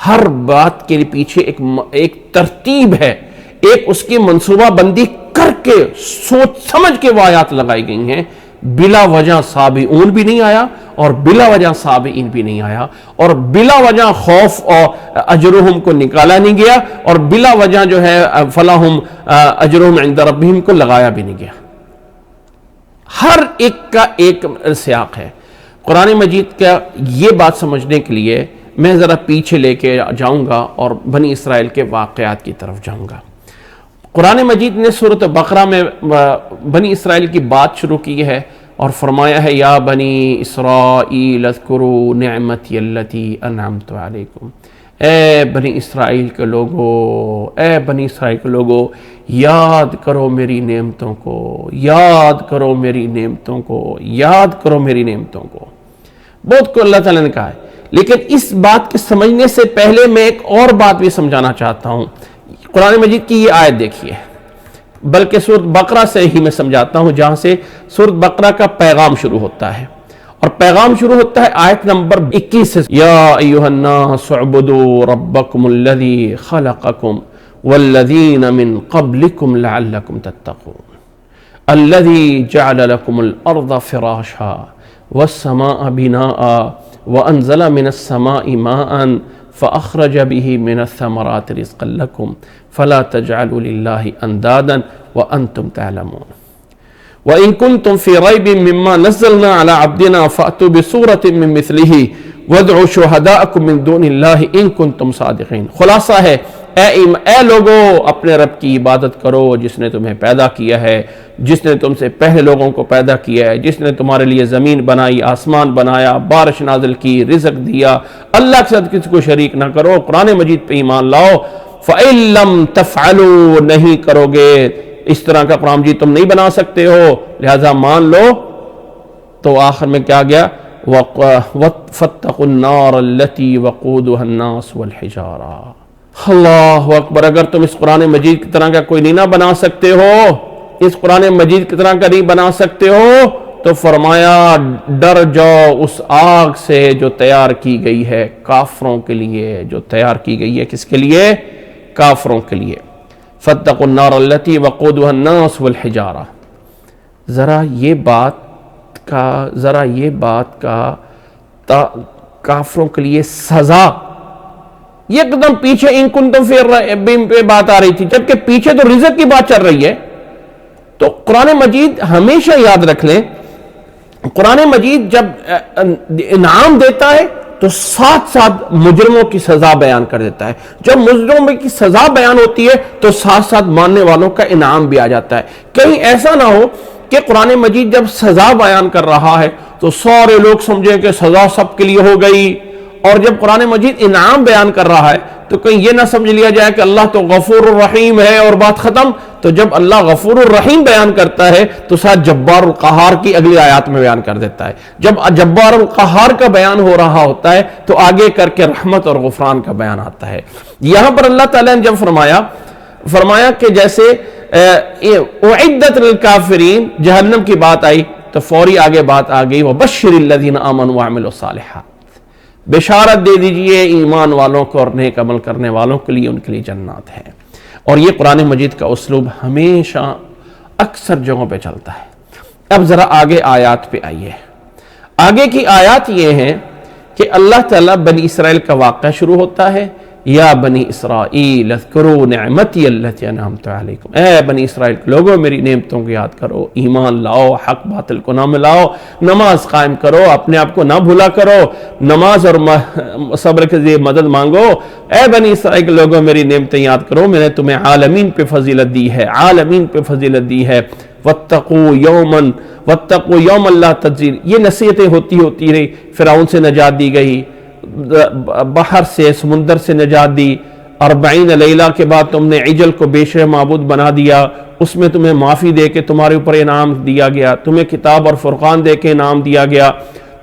ہر بات کے پیچھے ایک ترتیب ہے، ایک اس کی منصوبہ بندی کر کے سوچ سمجھ کے وہ آیات لگائی گئی ہیں۔ بلا وجہ سابعون بھی نہیں آیا اور بلا وجہ سابعین بھی نہیں آیا، اور بلا وجہ خوف اور اجرہم کو نکالا نہیں گیا، اور بلا وجہ جو ہے فلاہم اجرہم عند ربہم کو لگایا بھی نہیں گیا۔ ہر ایک کا ایک سیاق ہے۔ قرآن مجید کا یہ بات سمجھنے کے لیے میں ذرا پیچھے لے کے جاؤں گا اور بنی اسرائیل کے واقعات کی طرف جاؤں گا۔ قرآن مجید نے سورۃ بقرہ میں بنی اسرائیل کی بات شروع کی ہے اور فرمایا ہے یا بنی اسرائیل اذکروا نعمتی التی انعمت علیکم، اے بنی اسرائیل کے لوگو، اے بنی اسرائیل کے لوگو، یاد کرو میری نعمتوں کو، یاد کرو میری نعمتوں کو، یاد کرو میری نعمتوں کو۔ بہت کو اللہ تعالیٰ نے کہا ہے، لیکن اس بات کے سمجھنے سے پہلے میں ایک اور بات بھی سمجھانا چاہتا ہوں۔ قرآن مجید کی یہ آیت دیکھیے، بلکہ سورۃ بقرہ سے ہی میں سمجھاتا ہوں، جہاں سے سورۃ بقرہ کا پیغام شروع ہوتا ہے، اور پیغام شروع ہوتا ہے آیت نمبر 21 سے، یا ایھا الناس اعبدوا ربکم الذی خلقکم والذین من قبلکم لعلکم تتقون الذی جعل لکم الارض فراشا والسماء بناء وانزل من السماء ماء فأخرج به من الثمرات رزقا لكم فلا تجعلوا لله أندادا وأنتم تعلمون وإن كنتم في ريب مما نزلنا على عبدنا فأتوا بسورة من مثله وادعوا شهداءكم من دون الله إن كنتم صادقين۔ خلاصہ ہے اے لوگو اپنے رب کی عبادت کرو جس نے تمہیں پیدا کیا ہے، جس نے تم سے پہلے لوگوں کو پیدا کیا ہے، جس نے تمہارے لیے زمین بنائی، آسمان بنایا، بارش نازل کی، رزق دیا، اللہ کے ساتھ کسی کو شریک نہ کرو، قرآن مجید پہ ایمان لاؤ۔ فَإِن لَّمْ تَفْعَلُوا، نہیں کرو گے اس طرح کا قرآن مجید تم نہیں بنا سکتے ہو، لہذا مان لو۔ تو آخر میں کیا گیا؟ فَاتَّقُوا النَّارَ الَّتِي وَقُودُهَا النَّاسُ وَالْحِجَارَةُ۔ اللہ اکبر، اگر تم اس قرآن مجید کی طرح کا کوئی نہیں نہ بنا سکتے ہو، اس قرآن مجید کی طرح کا نہیں بنا سکتے ہو، تو فرمایا ڈر جاؤ اس آگ سے جو تیار کی گئی ہے کافروں کے لیے، جو تیار کی گئی ہے کس کے لیے؟ کافروں کے لیے۔ فَاتَّقُوا النَّارَ الَّتِي وَقُودُهَا النَّاسُ وَالْحِجَارَةُ۔ ذرا یہ بات کا کافروں کے لیے سزا ایک دم پیچھے ان کنتم فی ریب پہ بات آ رہی تھی، جبکہ پیچھے تو رزق کی بات چل رہی ہے۔ تو قرآن مجید ہمیشہ یاد رکھ لیں، قرآن مجید جب انعام دیتا ہے تو ساتھ ساتھ مجرموں کی سزا بیان کر دیتا ہے۔ جب مجرموں کی سزا بیان ہوتی ہے تو ساتھ ساتھ ماننے والوں کا انعام بھی آ جاتا ہے۔ کہیں ایسا نہ ہو کہ قرآن مجید جب سزا بیان کر رہا ہے تو سارے لوگ سمجھیں کہ سزا سب کے لیے ہو گئی، اور جب قرآن مجید انعام بیان کر رہا ہے تو کہیں یہ نہ سمجھ لیا جائے کہ اللہ تو غفور الرحیم ہے اور بات ختم۔ تو جب اللہ غفور الرحیم بیان کرتا ہے تو ساتھ جبار القہار کی اگلی آیات میں بیان کر دیتا ہے۔ جب جبار القہار کا بیان ہو رہا ہوتا ہے تو آگے کر کے رحمت اور غفران کا بیان آتا ہے۔ یہاں پر اللہ تعالیٰ نے جب فرمایا کہ جیسے اعدت للکافرین، جہنم کی بات آئی تو فوری آگے بات آ گئی وبشر الذین آمنوا وعملوا الصالحات، بشارت دے دیجئے ایمان والوں کو اور نیک عمل کرنے والوں کے لیے، ان کے لیے جنات ہے۔ اور یہ قرآن مجید کا اسلوب ہمیشہ اکثر جگہوں پہ چلتا ہے۔ اب ذرا آگے آیات پہ آئیے۔ آگے کی آیات یہ ہیں کہ اللہ تعالیٰ بنی اسرائیل کا واقعہ شروع ہوتا ہے، یا بنی اسرائیل اذکروا نعمتی التی انعمت علیکم، اے بنی اسرائیل کے لوگوں میری نعمتوں کو یاد کرو، ایمان لاؤ، حق باطل کو نہ ملاؤ، نماز قائم کرو، اپنے آپ کو نہ بھولا کرو، نماز اور صبر کے ذریعے مدد مانگو۔ اے بنی اسرائیل کے لوگوں میری نعمتیں یاد کرو، میں نے تمہیں عالمین پہ فضیلت دی ہے، عالمین پہ فضیلت دی ہے۔ واتقوا یوما لا تجزی، یہ نصیحتیں ہوتی رہی، فرعون سے نجات دی گئی، بحر سے، سمندر سے نجات دی، 40 لیلہ کے بعد تم نے عجل کو بیشر معبود بنا دیا، اس میں تمہیں معافی دے کے تمہارے اوپر انعام دیا گیا، تمہیں کتاب اور فرقان دے کے انعام دیا گیا،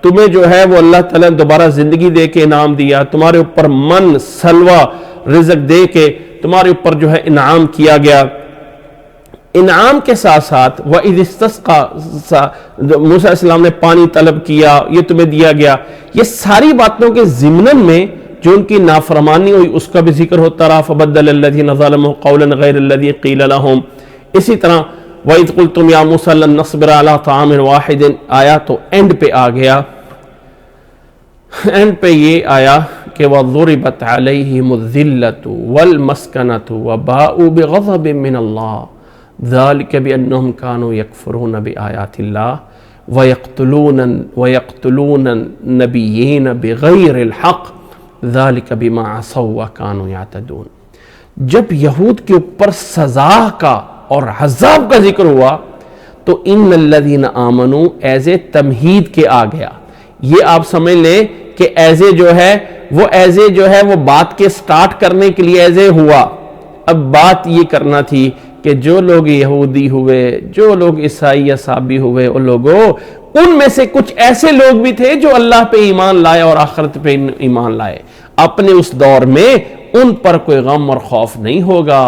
تمہیں جو ہے وہ اللہ تعالیٰ نے دوبارہ زندگی دے کے انعام دیا، تمہارے اوپر من سلوہ رزق دے کے تمہارے اوپر جو ہے انعام کیا گیا۔ انعام کے ساتھ ساتھ وَإِذِ اسْتَسْقَىٰ، موسیٰ علیہ السلام نے پانی طلب کیا، یہ تمہیں دیا گیا۔ یہ ساری باتوں کے ضمن میں جو ان کی نافرمانی ہوئی اس کا بھی ذکر ہوتا رہا، فَبَدَّلَ الَّذِينَ ظَلَمُوا قَوْلًا غَيْرَ الَّذِي قِيلَ لَهُمْ۔ اسی طرح وَإِذْ قُلْتُمْ يَا مُوسَىٰ لَن نَّصْبِرَ عَلَىٰ طَعَامٍ وَاحِدٍ آیا تو اینڈ پہ آ گیا، اینڈ پہ یہ آیا کہ وَضُرِبَتْ عَلَيْهِمُ الذِّلَّةُ وَالْمَسْكَنَةُ وَبَاءُوا بِغَضَبٍ مِّنَ اللَّهِ ذَلِكَ بِأَنَّهُمْ كَانُوا يَكْفُرُونَ بِآيَاتِ اللَّهِ وَيَقْتُلُونَ النَّبِيِّينَ بِغَيْرِ الْحَقِّ ذَلِكَ بِمَا عَصَوْا وَكَانُوا يَعْتَدُونَ۔ جب یہود کے اوپر سزا کا اور عذاب کا ذکر ہوا تو ان الذین آمنوا ایز اے تمہید کے آ گیا۔ یہ آپ سمجھ لیں کہ ایزے جو ہے وہ بات کے سٹارٹ کرنے کے لیے ایزے ہوا۔ اب بات یہ کرنا تھی کہ جو لوگ یہودی ہوئے، جو لوگ عیسائی یا صابی ہوئے، ان لوگوں ان میں سے کچھ ایسے لوگ بھی تھے جو اللہ پہ ایمان لائے اور آخرت پہ ایمان لائے۔ اپنے اس دور میں ان پر کوئی غم اور خوف نہیں ہوگا،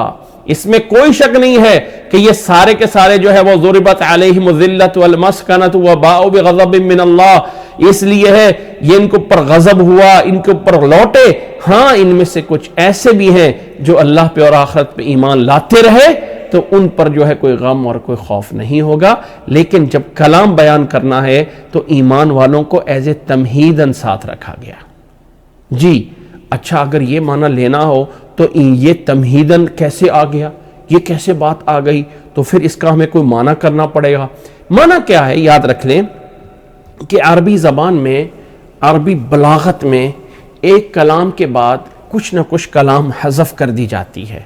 اس میں کوئی شک نہیں ہے کہ یہ سارے کے سارے جو ہے وہ ضربت علیہم الذلۃ والمسکنۃ وباءوا بغضب من اللہ، اس لیے ہے یہ ان کے اوپر غضب ہوا، ان کے اوپر لوٹے۔ ہاں ان میں سے کچھ ایسے بھی ہیں جو اللہ پہ اور آخرت پہ ایمان لاتے رہے تو ان پر جو ہے کوئی غم اور کوئی خوف نہیں ہوگا۔ لیکن جب کلام بیان کرنا ہے تو ایمان والوں کو ایز اے تمہیدن ساتھ رکھا گیا۔ جی اچھا، اگر یہ معنی لینا ہو تو یہ تمہیدن کیسے آ گیا، یہ کیسے بات آ گئی، تو پھر اس کا ہمیں کوئی معنی کرنا پڑے گا۔ معنی کیا ہے؟ یاد رکھ لیں کہ عربی زبان میں، عربی بلاغت میں ایک کلام کے بعد کچھ نہ کچھ کلام حذف کر دی جاتی ہے۔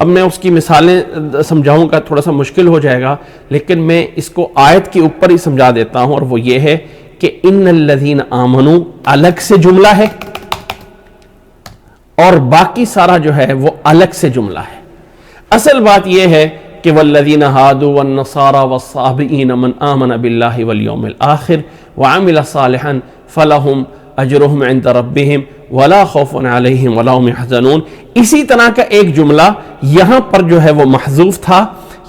اب میں اس کی مثالیں سمجھاؤں گا، تھوڑا سا مشکل ہو جائے گا، لیکن میں اس کو آیت کے اوپر ہی سمجھا دیتا ہوں، اور وہ یہ ہے کہ ان الذین آمنوا الگ سے جملہ ہے اور باقی سارا جو ہے وہ الگ سے جملہ ہے۔ اصل بات یہ ہے کہ والذین ہادوا والنصارى والصابئین من آمن باللہ والیوم الآخر وعمل صالحا فلہم اجرہم عند ربہم ولا خوف علیہم ولا هم يحزنون۔ اسی طرح کا ایک جملہ یہاں پر جو ہے وہ محذوف تھا،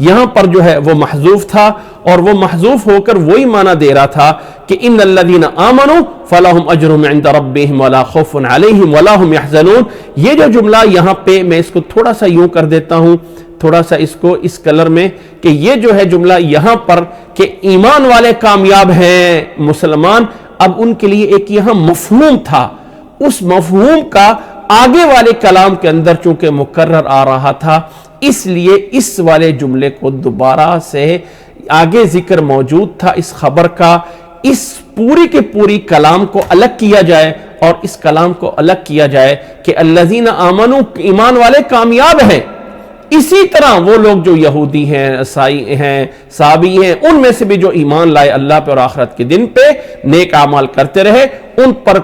یہاں پر جو ہے وہ محذوف تھا، اور وہ محذوف ہو کر وہی معنی دے رہا تھا کہ ان الذین آمنوا فلہم اجرہم عند ربہم ولا خوف علیہم ولا هم يحزنون۔ یہ جو جملہ یہاں پہ میں اس کو تھوڑا سا یوں کر دیتا ہوں، تھوڑا سا اس کو اس کلر میں، کہ یہ جو ہے جملہ یہاں پر کہ ایمان والے کامیاب ہیں مسلمان، اب ان کے لیے ایک یہاں مفہوم تھا، اس مفہوم کا آگے والے کلام کے اندر چونکہ مکرر آ رہا تھا، اس لیے اس والے جملے کو دوبارہ سے آگے ذکر موجود تھا اس خبر کا، اس پوری کے پوری کلام کو الگ کیا جائے، اور اس کلام کو الگ کیا جائے کہ الذین آمنوا ایمان والے کامیاب ہیں۔ اسی طرح وہ لوگ جو یہودی ہیں، عیسائی ہیں، صابئی ہیں، ان میں سے بھی جو ایمان لائے اللہ پہ اور آخرت کے دن پہ، نیک اعمال کرتے رہے، ان پر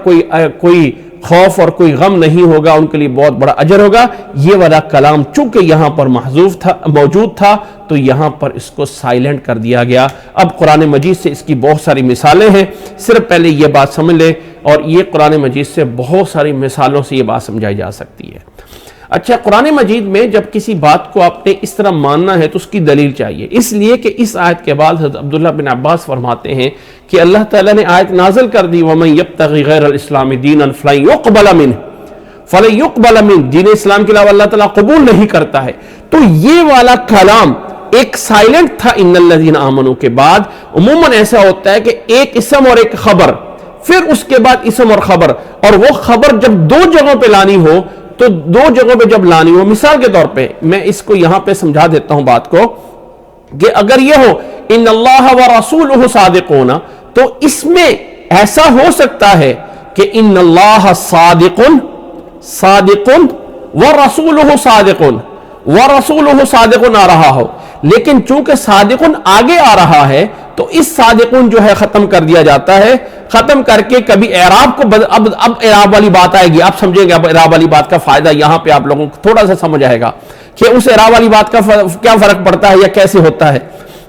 کوئی خوف اور کوئی غم نہیں ہوگا، ان کے لیے بہت بڑا اجر ہوگا۔ یہ والا کلام چونکہ یہاں پر محذوف تھا، موجود تھا، تو یہاں پر اس کو سائلنٹ کر دیا گیا۔ اب قرآن مجید سے اس کی بہت ساری مثالیں ہیں، صرف پہلے یہ بات سمجھ لیں، اور یہ قرآن مجید سے بہت ساری مثالوں سے یہ بات سمجھائی جا سکتی ہے۔ اچھا، قرآن مجید میں جب کسی بات کو آپ نے اس طرح ماننا ہے تو اس کی دلیل چاہیے، اس لیے کہ اس آیت کے بعد حضرت عبداللہ بن عباس فرماتے ہیں کہ اللہ تعالیٰ نے آیت نازل کر دی وَمَن يَبْتَغِ غَيْرَ الْإِسْلَامِ دِينًا فَلَن يُقْبَلَ مِنْهُ، دین اسلام کے علاوہ اللہ تعالیٰ قبول نہیں کرتا ہے۔ تو یہ والا کلام ایک سائلنٹ تھا ان الذین آمنوا کے بعد۔ عموماً ایسا ہوتا ہے کہ ایک اسم اور ایک خبر، پھر اس کے بعد اسم اور خبر، اور وہ خبر جب دو جگہوں پہ لانی ہو تو دو جگہوں پہ جب لانی ہو، مثال کے طور پہ میں اس کو یہاں پہ سمجھا دیتا ہوں بات کو، کہ اگر یہ ہو ان اللہ ورسولہ صادقون، تو اس میں ایسا ہو سکتا ہے کہ ان اللہ صادق ورسولہ صادق آ رہا ہو، لیکن چونکہ صادقن آگے آ رہا ہے تو اس صادقن جو ہے ختم کر دیا جاتا ہے، ختم کر کے کبھی اعراب کو اب اعراب والی بات آئے گی، آپ سمجھیں گے اب اعراب والی بات کا فائدہ یہاں پہ آپ لوگوں کو تھوڑا سا سمجھ آئے گا کہ اس اعراب والی بات کا کیا فرق پڑتا ہے یا کیسے ہوتا ہے۔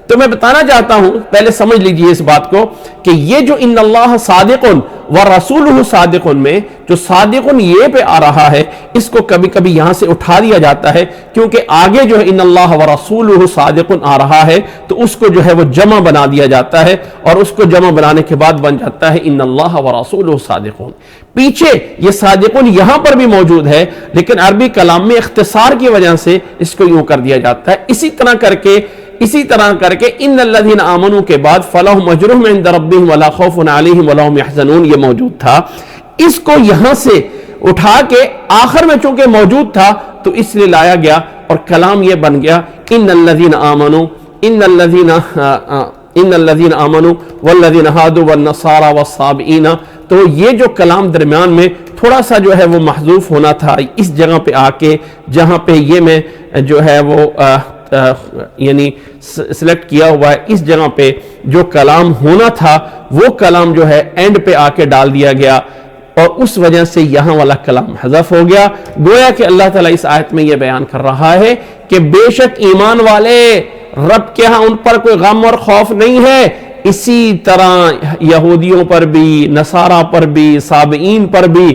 تو میں بتانا چاہتا ہوں، پہلے سمجھ لیجئے اس بات کو کہ یہ جو ان اللہ صادقن ورسولہ صادقن میں جو صادقن یہ پہ آ رہا ہے، اس کو کبھی کبھی یہاں سے اٹھا دیا جاتا ہے، کیونکہ آگے جو ہے ان اللہ ورسولہ صادقن آ رہا ہے تو اس کو جو ہے وہ جمع بنا دیا جاتا ہے، اور اس کو جمع بنانے کے بعد بن جاتا ہے ان اللہ ورسولہ صادقن۔ پیچھے یہ صادقن یہاں پر بھی موجود ہے، لیکن عربی کلام میں اختصار کی وجہ سے اس کو یوں کر دیا جاتا ہے۔ اسی طرح کر کے ان الذین آمنوا کے بعد فلہم اجرہم عند ربہم ولا خوف علیہم ولا ھم یحزنون یہ موجود تھا، اس کو یہاں سے اٹھا کے آخر میں چونکہ موجود تھا تو اس لیے لایا گیا، اور کلام یہ بن گیا ان الذین آمنوا والذین ہادوا والنصارى والصابئین۔ تو یہ جو کلام درمیان میں تھوڑا سا جو ہے وہ محذوف ہونا تھا، اس جگہ پہ آ کے جہاں پہ یہ میں جو ہے وہ یعنی سلیکٹ کیا ہوا ہے، اس جگہ پہ جو کلام ہونا تھا وہ کلام جو ہے اینڈ پہ آ کے ڈال دیا گیا، اور اس وجہ سے یہاں والا کلام حذف ہو گیا۔ گویا کہ اللہ تعالیٰ اس آیت میں یہ بیان کر رہا ہے کہ بے شک ایمان والے رب کے ہاں ان پر کوئی غم اور خوف نہیں ہے، اسی طرح یہودیوں پر بھی، نصارہ پر بھی، صابئین پر بھی،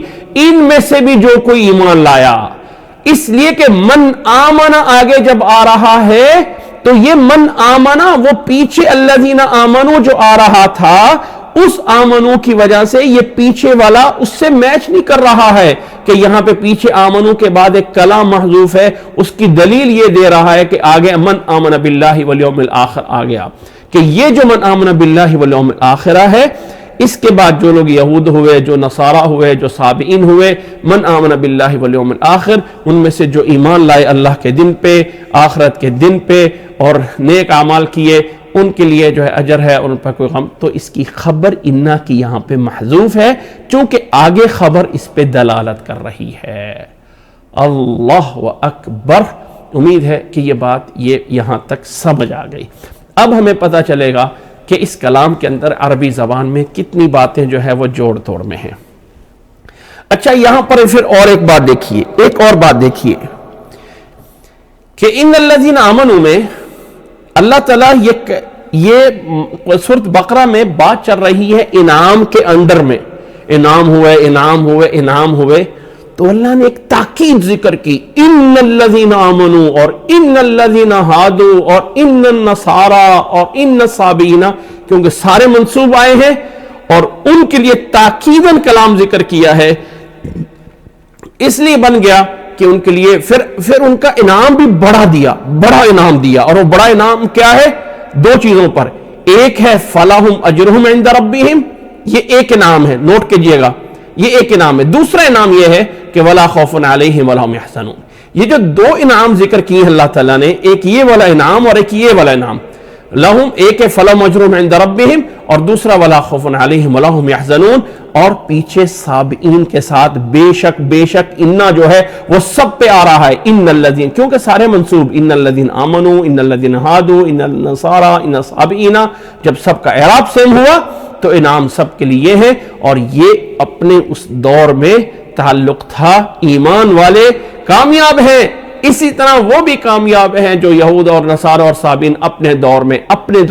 ان میں سے بھی جو کوئی ایمان لایا۔ اس لیے کہ من آمنا آگے جب آ رہا ہے تو یہ من آمنا وہ پیچھے الذین آمنو جو آ رہا تھا، اس آمنو کی وجہ سے یہ پیچھے والا اس سے میچ نہیں کر رہا ہے کہ یہاں پہ پیچھے آمنو کے بعد ایک کلام محذوف ہے۔ اس کی دلیل یہ دے رہا ہے کہ آگے من آمن باللہ والیوم الآخر آ گیا، کہ یہ جو من آمن باللہ والیوم الآخرہ ہے، اس کے بعد جو لوگ یہود ہوئے، جو نصارہ ہوئے، جو صابئین ہوئے، من آمن باللہ والیوم الآخر، ان میں سے جو ایمان لائے اللہ کے دن پہ، آخرت کے دن پہ، اور نیک اعمال کیے، ان کے لیے جو ہے اجر ہے اور ان پر کوئی غم، تو اس کی خبر انا کی یہاں پہ محذوف ہے چونکہ آگے خبر اس پہ دلالت کر رہی ہے۔ اللہ اکبر۔ امید ہے کہ یہ بات یہاں تک سمجھ آ گئی۔ اب ہمیں پتہ چلے گا کہ اس کلام کے اندر عربی زبان میں کتنی باتیں جو ہے وہ جوڑ توڑ میں ہیں۔ اچھا یہاں پر پھر اور ایک بات دیکھیے، ایک اور بات دیکھیے کہ ان الذین آمنوا میں اللہ تعالیٰ یہ سورۃ بقرہ میں بات چل رہی ہے انعام کے انڈر میں، انعام ہوئے انعام ہوئے انعام ہوئے، تو اللہ نے ایک تاکید ذکر کی، ان الذین آمنوا اور ان الذین ہادوا اور ان النصارى اور ان الصابئین، کیونکہ سارے منصوب آئے ہیں اور ان کے لیے تاکیداً کلام ذکر کیا ہے، اس لیے بن گیا کہ ان کے لیے پھر ان کا انعام بھی بڑا دیا، بڑا انعام دیا، اور وہ بڑا انعام کیا ہے؟ دو چیزوں پر، ایک ہے فَلَهُمْ أَجْرُهُمْ عِنْدَ رَبِّهِمْ، یہ ایک انعام ہے، نوٹ کیجئے گا یہ ایک انعام ہے۔ دوسرا انعام یہ ہے کہ وَلَا خَوْفٌ عَلَيْهِمْ وَلَا هُمْ يَحْزَنُونَ، یہ جو دو انعام ذکر کیے ہیں اللہ تعالیٰ نے، ایک یہ والا انعام اور ایک یہ والا انعام، لہم ایک ہے فَلَهُمْ أَجْرُهُمْ عِنْدَ رَبِّهِمْ اور دوسرا وَلَا خَوْفٌ عَلَيْهِمْ وَلَا هُمْ يَحْزَنُونَ، اور پیچھے سابقین کے ساتھ بے شک انا جو ہے وہ سب پہ آ رہا ہے، ان الذین، کیونکہ سارے منصوب، ان الذین آمنوا ان الذین ہادوا ان النصارى ان الصابئین، جب سب کا اعراب سیم ہوا تو انعام سب کے لیے ہے، اور یہ اپنے اس دور میں تعلق تھا، ایمان والے کامیاب ہیں، اسی طرح وہ بھی کامیاب ہیں جو یہود اور نصارہ اور صابئین اپنے دور میں اپنے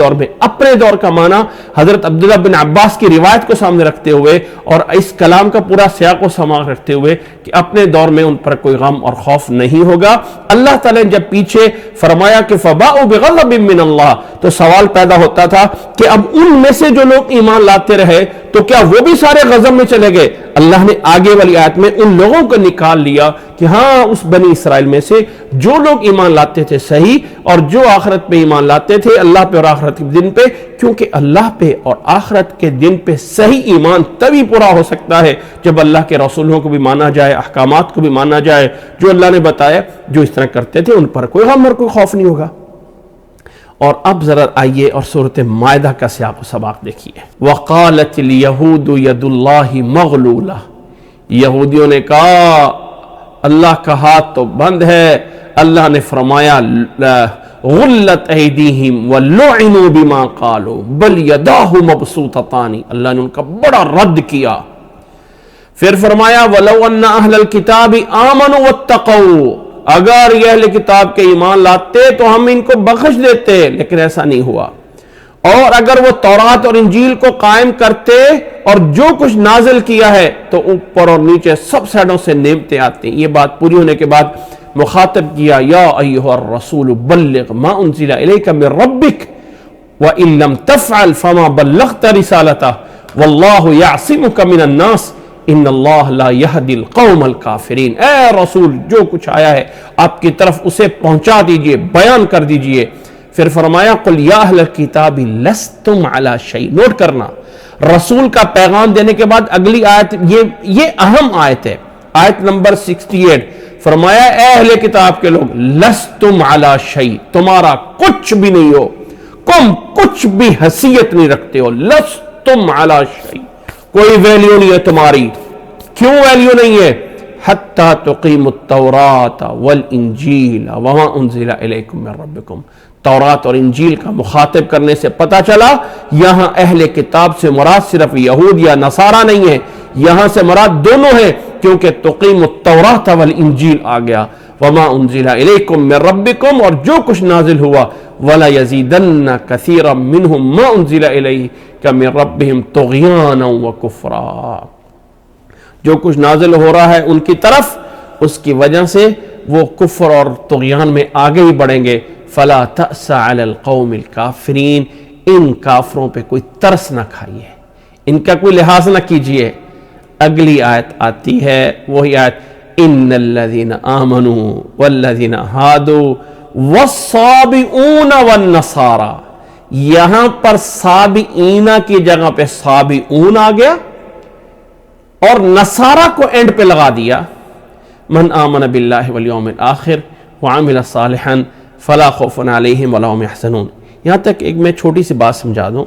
دور کا معنی حضرت عبداللہ بن عباس کی روایت کو سامنے رکھتے ہوئے اور اس کلام کا پورا سیاق و سماق رکھتے ہوئے کہ اپنے دور میں ان پر کوئی غم اور خوف نہیں ہوگا۔ اللہ تعالیٰ نے جب پیچھے فرمایا کہ فَبَاءُوا بِغَضَبٍ مِّنَ اللَّهِ، تو سوال پیدا ہوتا تھا کہ اب ان میں سے جو لوگ ایمان لاتے رہے تو کیا وہ بھی سارے غضب میں چلے گئے؟ اللہ نے آگے والی آیت میں ان لوگوں کو نکال لیا کہ ہاں اس بنی اسرائیل میں سے جو لوگ ایمان لاتے تھے صحیح، اور جو آخرت پہ ایمان لاتے تھے اللہ پہ اور آخرت کے دن پہ، کیونکہ اللہ پہ اور آخرت کے دن پہ صحیح ایمان تبھی پورا ہو سکتا ہے جب اللہ کے رسولوں کو بھی مانا جائے، احکامات کو بھی مانا جائے، جو اللہ نے بتایا جو اس طرح کرتے تھے ان پر کوئی غم اور کوئی خوف نہیں ہوگا۔ اور اب ذرا آئیے اور سورۃ مائدہ کا سیاق و سباق دیکھیے۔ وَقَالَتِ الْيَهُودُ يَدُ اللَّهِ مَغْلُولَةٌ، یہودیوں نے کہا اللہ کا ہاتھ تو بند ہے، اللہ نے فرمایا غلت ایدیہم وَلُعِنُوا بِمَا قَالُوا بَلْ يَدَاهُ مَبْسُوطَتَانِ، اللہ نے ان کا بڑا رد کیا۔ پھر فرمایا وَلَوْ أَنَّ أَهْلَ الْكِتَابِ آمَنُوا وَاتَّقَوْا، اگر یہ اہل کتاب کے ایمان لاتے تو ہم ان کو بخش دیتے، لیکن ایسا نہیں ہوا، اور اگر وہ تورات اور انجیل کو قائم کرتے اور جو کچھ نازل کیا ہے تو اوپر اور نیچے سب سائڈوں سے نعمتیں آتی ہیں۔ یہ بات پوری ہونے کے بعد مخاطب کیا یا ایھا الرسول بلغ ما انزل الیک من ربک وان لم تفعل فما بلغت رسالتہ واللہ یعصمک من الناس ان اللہ لا یہدی القوم الکافرین، اے رسول جو کچھ آیا ہے آپ کی طرف اسے پہنچا دیجئے، بیان کر دیجئے۔ پھر فرمایا قل یا اہل الکتاب لستم علی شیء، نوٹ کرنا رسول کا پیغام دینے کے بعد اگلی آیت، یہ اہم آیت ہے، آیت نمبر 68، فرمایا اے اہل کتاب کے لوگ لستم علی شیء، تمہارا کچھ بھی نہیں ہو، تم کچھ بھی حیثیت نہیں رکھتے ہو، لستم علی شیء، کوئی ویلیو نہیں ہے تمہاری۔ کیوں ویلیو نہیں ہے؟ حتی تقیموا التوراۃ والانجیل وما انزل الیکم من ربکم، تورات اور انجیل کا مخاطب کرنے سے پتہ چلا یہاں اہل کتاب سے مراد صرف یہود یا نصارہ نہیں ہے، یہاں سے مراد دونوں ہے، کیونکہ تقیموا التوراۃ والانجیل آ گیا، وما انزل الیکم من ربکم، اور جو کچھ نازل ہوا، ولا یزیدن کثیرا منہم ما انزل الیک من ربہم طغیانا وکفرا، جو کچھ نازل ہو رہا ہے ان کی طرف، اس کی وجہ سے وہ کفر اور طغیان میں آگے ہی بڑھیں گے۔ فلا تأس علی القوم الکافرین، ان کافروں پہ کوئی ترس نہ کھائیے، ان کا کوئی لحاظ نہ کیجئے۔ اگلی آیت آتی ہے وہی آیت ان الذین آمنوا والذین ہادوا والصابئون والنصارى، یہاں پر صابئین کی جگہ پہ صابئون آ گیا اور نصارہ کو اینڈ پہ لگا دیا۔ من آمن باللہ والیوم الآخر وعمل صالحا فلا خوف علیہم ولا هم یحزنون، یہاں تک ایک میں چھوٹی سی بات سمجھا دوں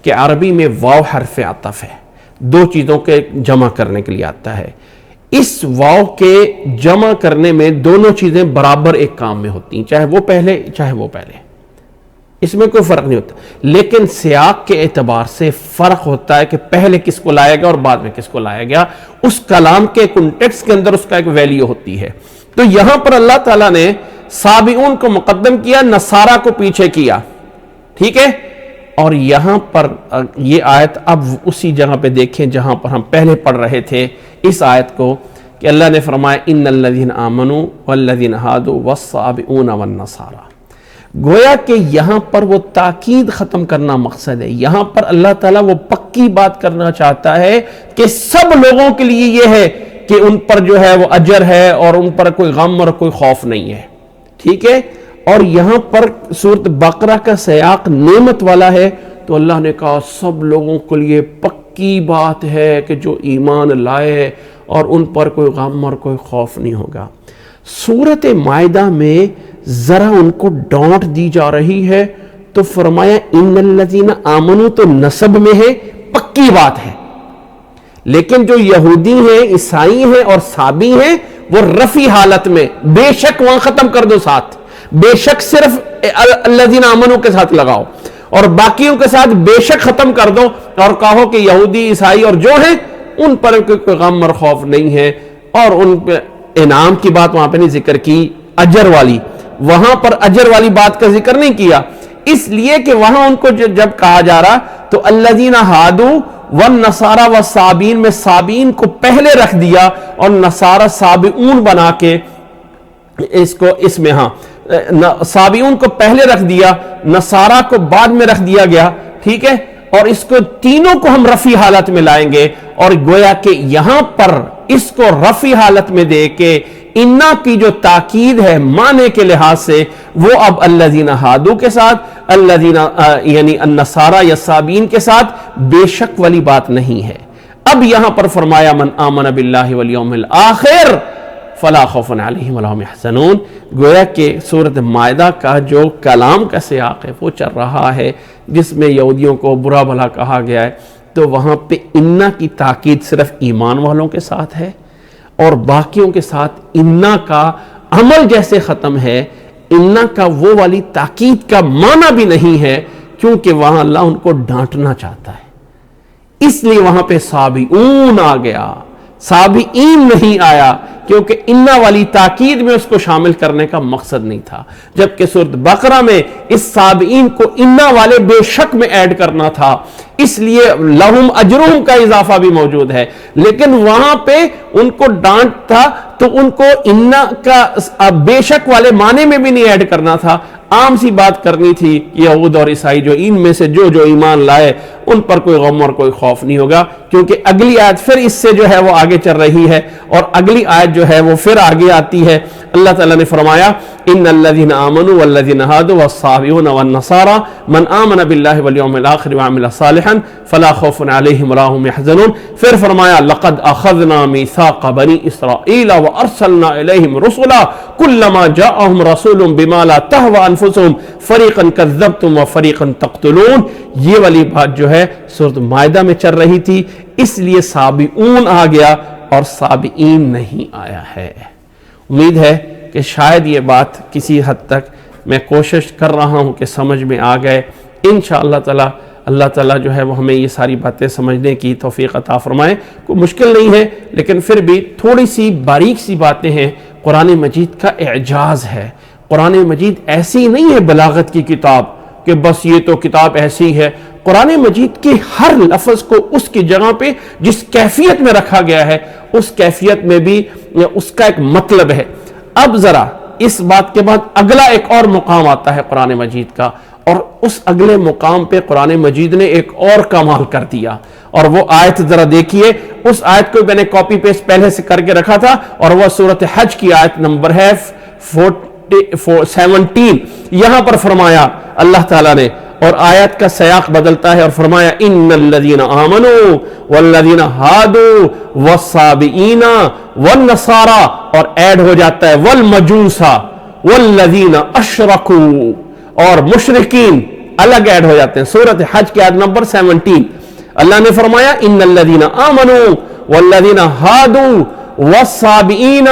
کہ عربی میں واو حرف عطف ہے، دو چیزوں کے جمع کرنے کے لیے آتا ہے. اس واو کے جمع کرنے میں دونوں چیزیں برابر ایک کام میں ہوتی ہیں، چاہے وہ پہلے چاہے وہ پہلے، اس میں کوئی فرق نہیں ہوتا. لیکن سیاق کے اعتبار سے فرق ہوتا ہے کہ پہلے کس کو لایا گیا اور بعد میں کس کو لایا گیا. اس کلام کے کنٹیکسٹ کے اندر اس کا ایک ویلیو ہوتی ہے. تو یہاں پر اللہ تعالیٰ نے سابعون کو مقدم کیا، نصارہ کو پیچھے کیا، ٹھیک ہے. اور یہاں پر یہ آیت اب اسی جگہ پہ دیکھیں جہاں پر ہم پہلے پڑھ رہے تھے اس آیت کو، کہ اللہ نے فرمایا ان الذین آمنوا والذین ہادوا والصابئون والنصارى. گویا کہ یہاں پر وہ تاکید ختم کرنا مقصد ہے. یہاں پر اللہ تعالیٰ وہ پکی بات کرنا چاہتا ہے کہ سب لوگوں کے لیے یہ ہے کہ ان پر جو ہے وہ اجر ہے اور ان پر کوئی غم اور کوئی خوف نہیں ہے، ٹھیک ہے. اور یہاں پر سورۃ بقرہ کا سیاق نعمت والا ہے، تو اللہ نے کہا سب لوگوں کے لیے پکی بات ہے کہ جو ایمان لائے اور ان پر کوئی غم اور کوئی خوف نہیں ہوگا. سورۃ مائدہ میں ذرا ان کو ڈانٹ دی جا رہی ہے، تو فرمایا ان الذین آمنوا تو نسب میں ہے، پکی بات ہے. لیکن جو یہودی ہیں، عیسائی ہیں اور صابی ہیں، وہ رفی حالت میں، بے شک وہاں ختم کر دو ساتھ، بے شک صرف الذین آمنوا کے ساتھ لگاؤ اور باقیوں کے ساتھ بے شک ختم کر دو اور کہو کہ یہودی عیسائی اور جو ہیں ان پر کوئی غم اور خوف نہیں ہے. اور ان پہ انعام کی بات وہاں پہ نہیں ذکر کی، اجر والی، وہاں پر اجر والی بات کا ذکر نہیں کیا، اس لیے کہ وہاں ان کو جب کہا جا رہا تو الذین ہادوا والنصارى والصابین میں صابین کو پہلے رکھ دیا اور نصارى صابئون بنا کے اس میں صابئون کو پہلے رکھ دیا، نصارہ کو بعد میں رکھ دیا گیا، ٹھیک ہے. اور اس کو تینوں کو ہم رفع حالت میں لائیں گے. اور گویا کہ یہاں پر اس کو رفع حالت میں دے کے انا کی جو تاکید ہے معنی کے لحاظ سے، وہ اب الذین ہادوا کے ساتھ، الذین یعنی النصارى یا صابین کے ساتھ بے شک والی بات نہیں ہے. اب یہاں پر فرمایا من آمن باللہ والیوم الآخر فلا خوف علیہم ولا هم يحزنون. گویا کہ سورۃ مائدہ کا جو کلام کا سیاق ہے وہ چل رہا ہے جس میں یہودیوں کو برا بھلا کہا گیا ہے، تو وہاں پہ انا کی تاکید صرف ایمان والوں کے ساتھ ہے اور باقیوں کے ساتھ انا کا عمل جیسے ختم ہے، انا کا وہ والی تاکید کا معنی بھی نہیں ہے، کیونکہ وہاں اللہ ان کو ڈانٹنا چاہتا ہے. اس لیے وہاں پہ صابئون آ گیا، صابئین نہیں آیا، کیونکہ انا والی تاکید میں اس کو شامل کرنے کا مقصد نہیں تھا. جبکہ سورۃ بقرہ میں اس صابئین کو انا والے بے شک میں ایڈ کرنا تھا، اس لیے لہم اجرہم کا اضافہ بھی موجود ہے. لیکن وہاں پہ ان کو ڈانٹ تھا تو ان کو انا کا بے شک والے معنی میں بھی نہیں ایڈ کرنا تھا. عام سی بات کرنی تھی، یہود اور عیسائی جو ان میں سے جو ایمان لائے ان پر کوئی غم اور کوئی خوف نہیں ہوگا. کیونکہ اگلی آیت پھر اس سے جو ہے وہ آگے چل رہی ہے اور اگلی آیت جو ہے وہ پھر آگے آتی ہے. اللہ تعالیٰ نے فرمایا ان الذین آمنوا والذین ہادوا والصابئون والنصارى من آمن باللہ والیوم الآخر وعمل صالحا فلا خوف علیہم ولا هم يحزنون. پھر فرمایا لقد اخذنا میثاق بنی اسرائیل وارسلنا الیہم رسلا کلما جاءهم رسول بما لا تهوى انفسهم فریقا کذبتم وفریقا تقتلون. یہ والی بات جو ہے سورۃ مائدہ میں چل رہی تھی، اس لیے صابئون آ گیا اور صابئین نہیں آیا ہے. امید ہے کہ شاید یہ بات کسی حد تک میں کوشش کر رہا ہوں کہ سمجھ میں آ گئے. انشاءاللہ تعالی اللہ تعالیٰ جو ہے وہ ہمیں یہ ساری باتیں سمجھنے کی توفیق عطا فرمائے. کوئی مشکل نہیں ہے لیکن پھر بھی تھوڑی سی باریک سی باتیں ہیں. قرآن مجید کا اعجاز ہے. قرآن مجید ایسی نہیں ہے بلاغت کی کتاب کہ بس یہ تو کتاب ایسی ہے. قرآن مجید کے ہر لفظ کو اس کی جگہ پہ جس کیفیت میں رکھا گیا ہے اس کیفیت میں بھی اس کا ایک مطلب ہے. اب ذرا اس بات کے بعد اگلا ایک اور مقام آتا ہے قرآن مجید کا، اور اس اگلے مقام پہ قرآن مجید نے ایک اور کمال کر دیا. اور وہ آیت ذرا دیکھیے، اس آیت کو میں نے کاپی پیسٹ پہلے سے کر کے رکھا تھا، اور وہ سورۃ حج کی آیت نمبر ہے 17. یہاں پر فرمایا اللہ تعالیٰ نے، اور آیت کا سیاق بدلتا ہے اور فرمایا ان الذین آمنوا والذین ہادوا والصابئین والنصارى، اور ایڈ ہو جاتا ہے والمجوس والذین اشرکوا، اور مشرکین الگ ایڈ ہو جاتے ہیں. سورۃ حج کی آیت نمبر 17 اللہ نے فرمایا ان الذین آمنوا والذین ہادوا والصابئین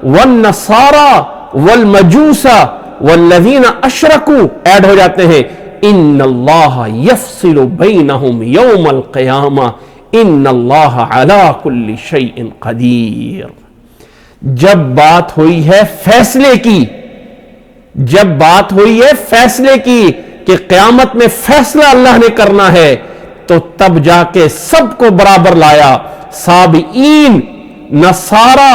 والنصارى والمجوس والذین اشرکوا ایڈ ہو جاتے ہیں ان اللہ یفصل بینہم یوم القیامہ ان اللہ علی کل شیء قدیر. جب بات ہوئی ہے فیصلے کی، جب بات ہوئی ہے فیصلے کی کہ قیامت میں فیصلہ اللہ نے کرنا ہے، تو تب جا کے سب کو برابر لایا. صابئین، نصارہ،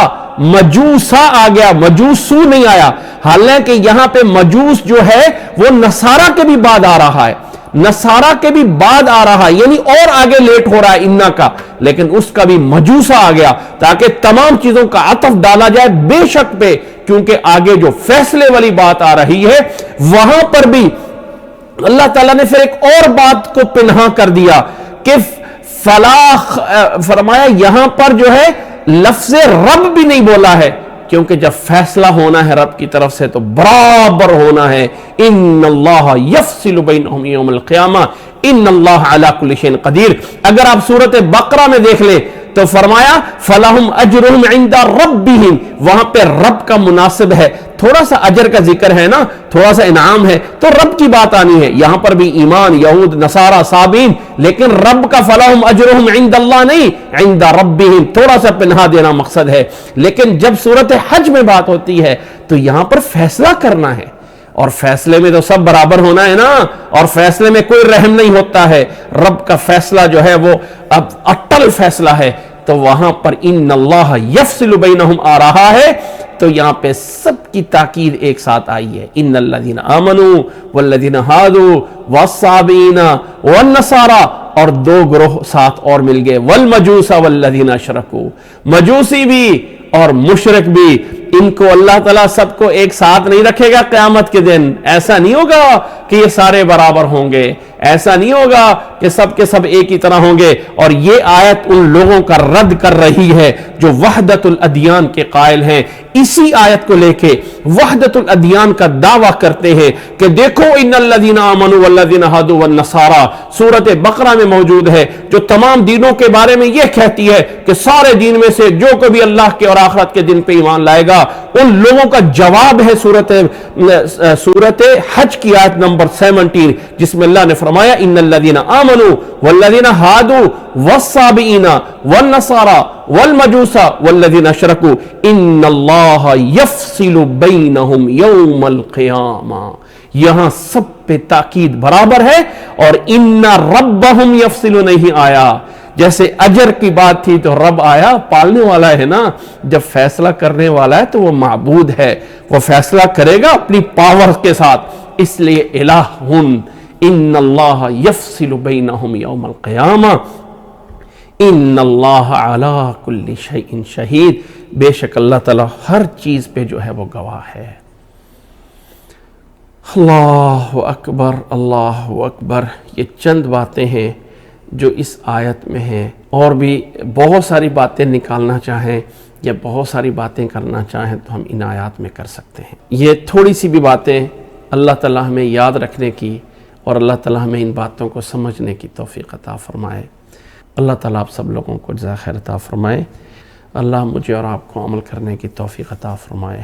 مجوسا آ گیا، مجوسو نہیں آیا. حالانکہ یہاں پہ مجوس جو ہے وہ نصارہ کے بھی بعد آ رہا ہے، نصارہ کے بھی بعد آ رہا ہے، یعنی اور آگے لیٹ ہو رہا ہے انا کا، لیکن اس کا بھی مجوسا آ گیا تاکہ تمام چیزوں کا عطف ڈالا جائے بے شک پہ، کیونکہ آگے جو فیصلے والی بات آ رہی ہے وہاں پر بھی اللہ تعالیٰ نے پھر ایک اور بات کو پنہا کر دیا کہ فلاح فرمایا یہاں پر جو ہے لفظ رب بھی نہیں بولا ہے، کیونکہ جب فیصلہ ہونا ہے رب کی طرف سے تو برابر ہونا ہے. ان اللہ یفصل بینہم یوم القیامہ ان اللہ علی کل شیء قدیر. اگر آپ سورۃ بقرہ میں دیکھ لیں تو فرمایا فلہم اجرہم عند ربہم، وہاں پہ رب کا مناسب ہے، تھوڑا سا اجر کا ذکر ہے نا، تھوڑا سا انعام ہے تو رب کی بات آنی ہے. یہاں پر بھی ایمان، یہود، نصارہ، صابین، لیکن رب کا فلہم اجرہم عند اللہ نہیں، عند ربہم، تھوڑا سا پنہا دینا مقصد ہے. لیکن جب سورۃ حج میں بات ہوتی ہے تو یہاں پر فیصلہ کرنا ہے، اور فیصلے میں تو سب برابر ہونا ہے نا، اور فیصلے میں کوئی رحم نہیں ہوتا ہے. رب کا فیصلہ جو ہے وہ اب اٹل فیصلہ ہے، تو وہاں پر ان اللہ یفصل بینہم آ رہا ہے تو یہاں پہ سب کی تاکید ایک ساتھ آئی ہے. ان الذین آمنوا والذین ہادوا والصابئین والنصارى، اور دو گروہ ساتھ اور مل گئے، والمجوس والذین اشرکوا، مجوسی بھی اور مشرک بھی. ان کو اللہ تعالیٰ سب کو ایک ساتھ نہیں رکھے گا قیامت کے دن. ایسا نہیں ہوگا کہ یہ سارے برابر ہوں گے، ایسا نہیں ہوگا کہ سب کے سب ایک ہی طرح ہوں گے. اور یہ آیت ان لوگوں کا رد کر رہی ہے جو وحدت الادیان کے قائل ہیں. اسی آیت کو لے کے وحدت الادیان کا دعویٰ کرتے ہیں کہ دیکھو ان الذین آمنوا والذین ہادوا والنصارى سورۃ بقرہ میں موجود ہے، جو تمام دینوں کے بارے میں یہ کہتی ہے کہ سارے دین میں سے جو کبھی اللہ کے اور آخرت کے دن پہ ایمان لائے گا ان لوگوں کا جواب ہے سورۃ حج کی آیت نمبر 17 جس میں اللہ نے فرمایا ان الذین آمنوا والذین ہادوا والصابئین والنصارى والمجوس والذین اشرکوا ان اللہ یفصل بینہم یوم القیامہ. یہاں سب پہ تاکید برابر ہے، اور ان ربہم یفصل نہیں آیا. جیسے اجر کی بات تھی تو رب آیا، پالنے والا ہے نا، جب فیصلہ کرنے والا ہے تو وہ معبود ہے، وہ فیصلہ کرے گا اپنی پاور کے ساتھ. اس لیے الہٌ ان اللہ یفصل بینہم یوم القیامہ ان اللہ علی کل شیء شہید. بے شک اللہ تعالیٰ ہر چیز پہ جو ہے وہ گواہ ہے. اللہ اکبر، اللہ اکبر. یہ چند باتیں ہیں جو اس آیت میں ہیں، اور بھی بہت ساری باتیں نکالنا چاہیں یا بہت ساری باتیں کرنا چاہیں تو ہم ان آیات میں کر سکتے ہیں. یہ تھوڑی سی بھی باتیں اللہ تعالیٰ ہمیں یاد رکھنے کی اور اللہ تعالیٰ ہمیں ان باتوں کو سمجھنے کی توفیق عطا فرمائے. اللہ تعالیٰ آپ سب لوگوں کو جزائے خیر عطا فرمائے. اللہ مجھے اور آپ کو عمل کرنے کی توفیق عطا فرمائے.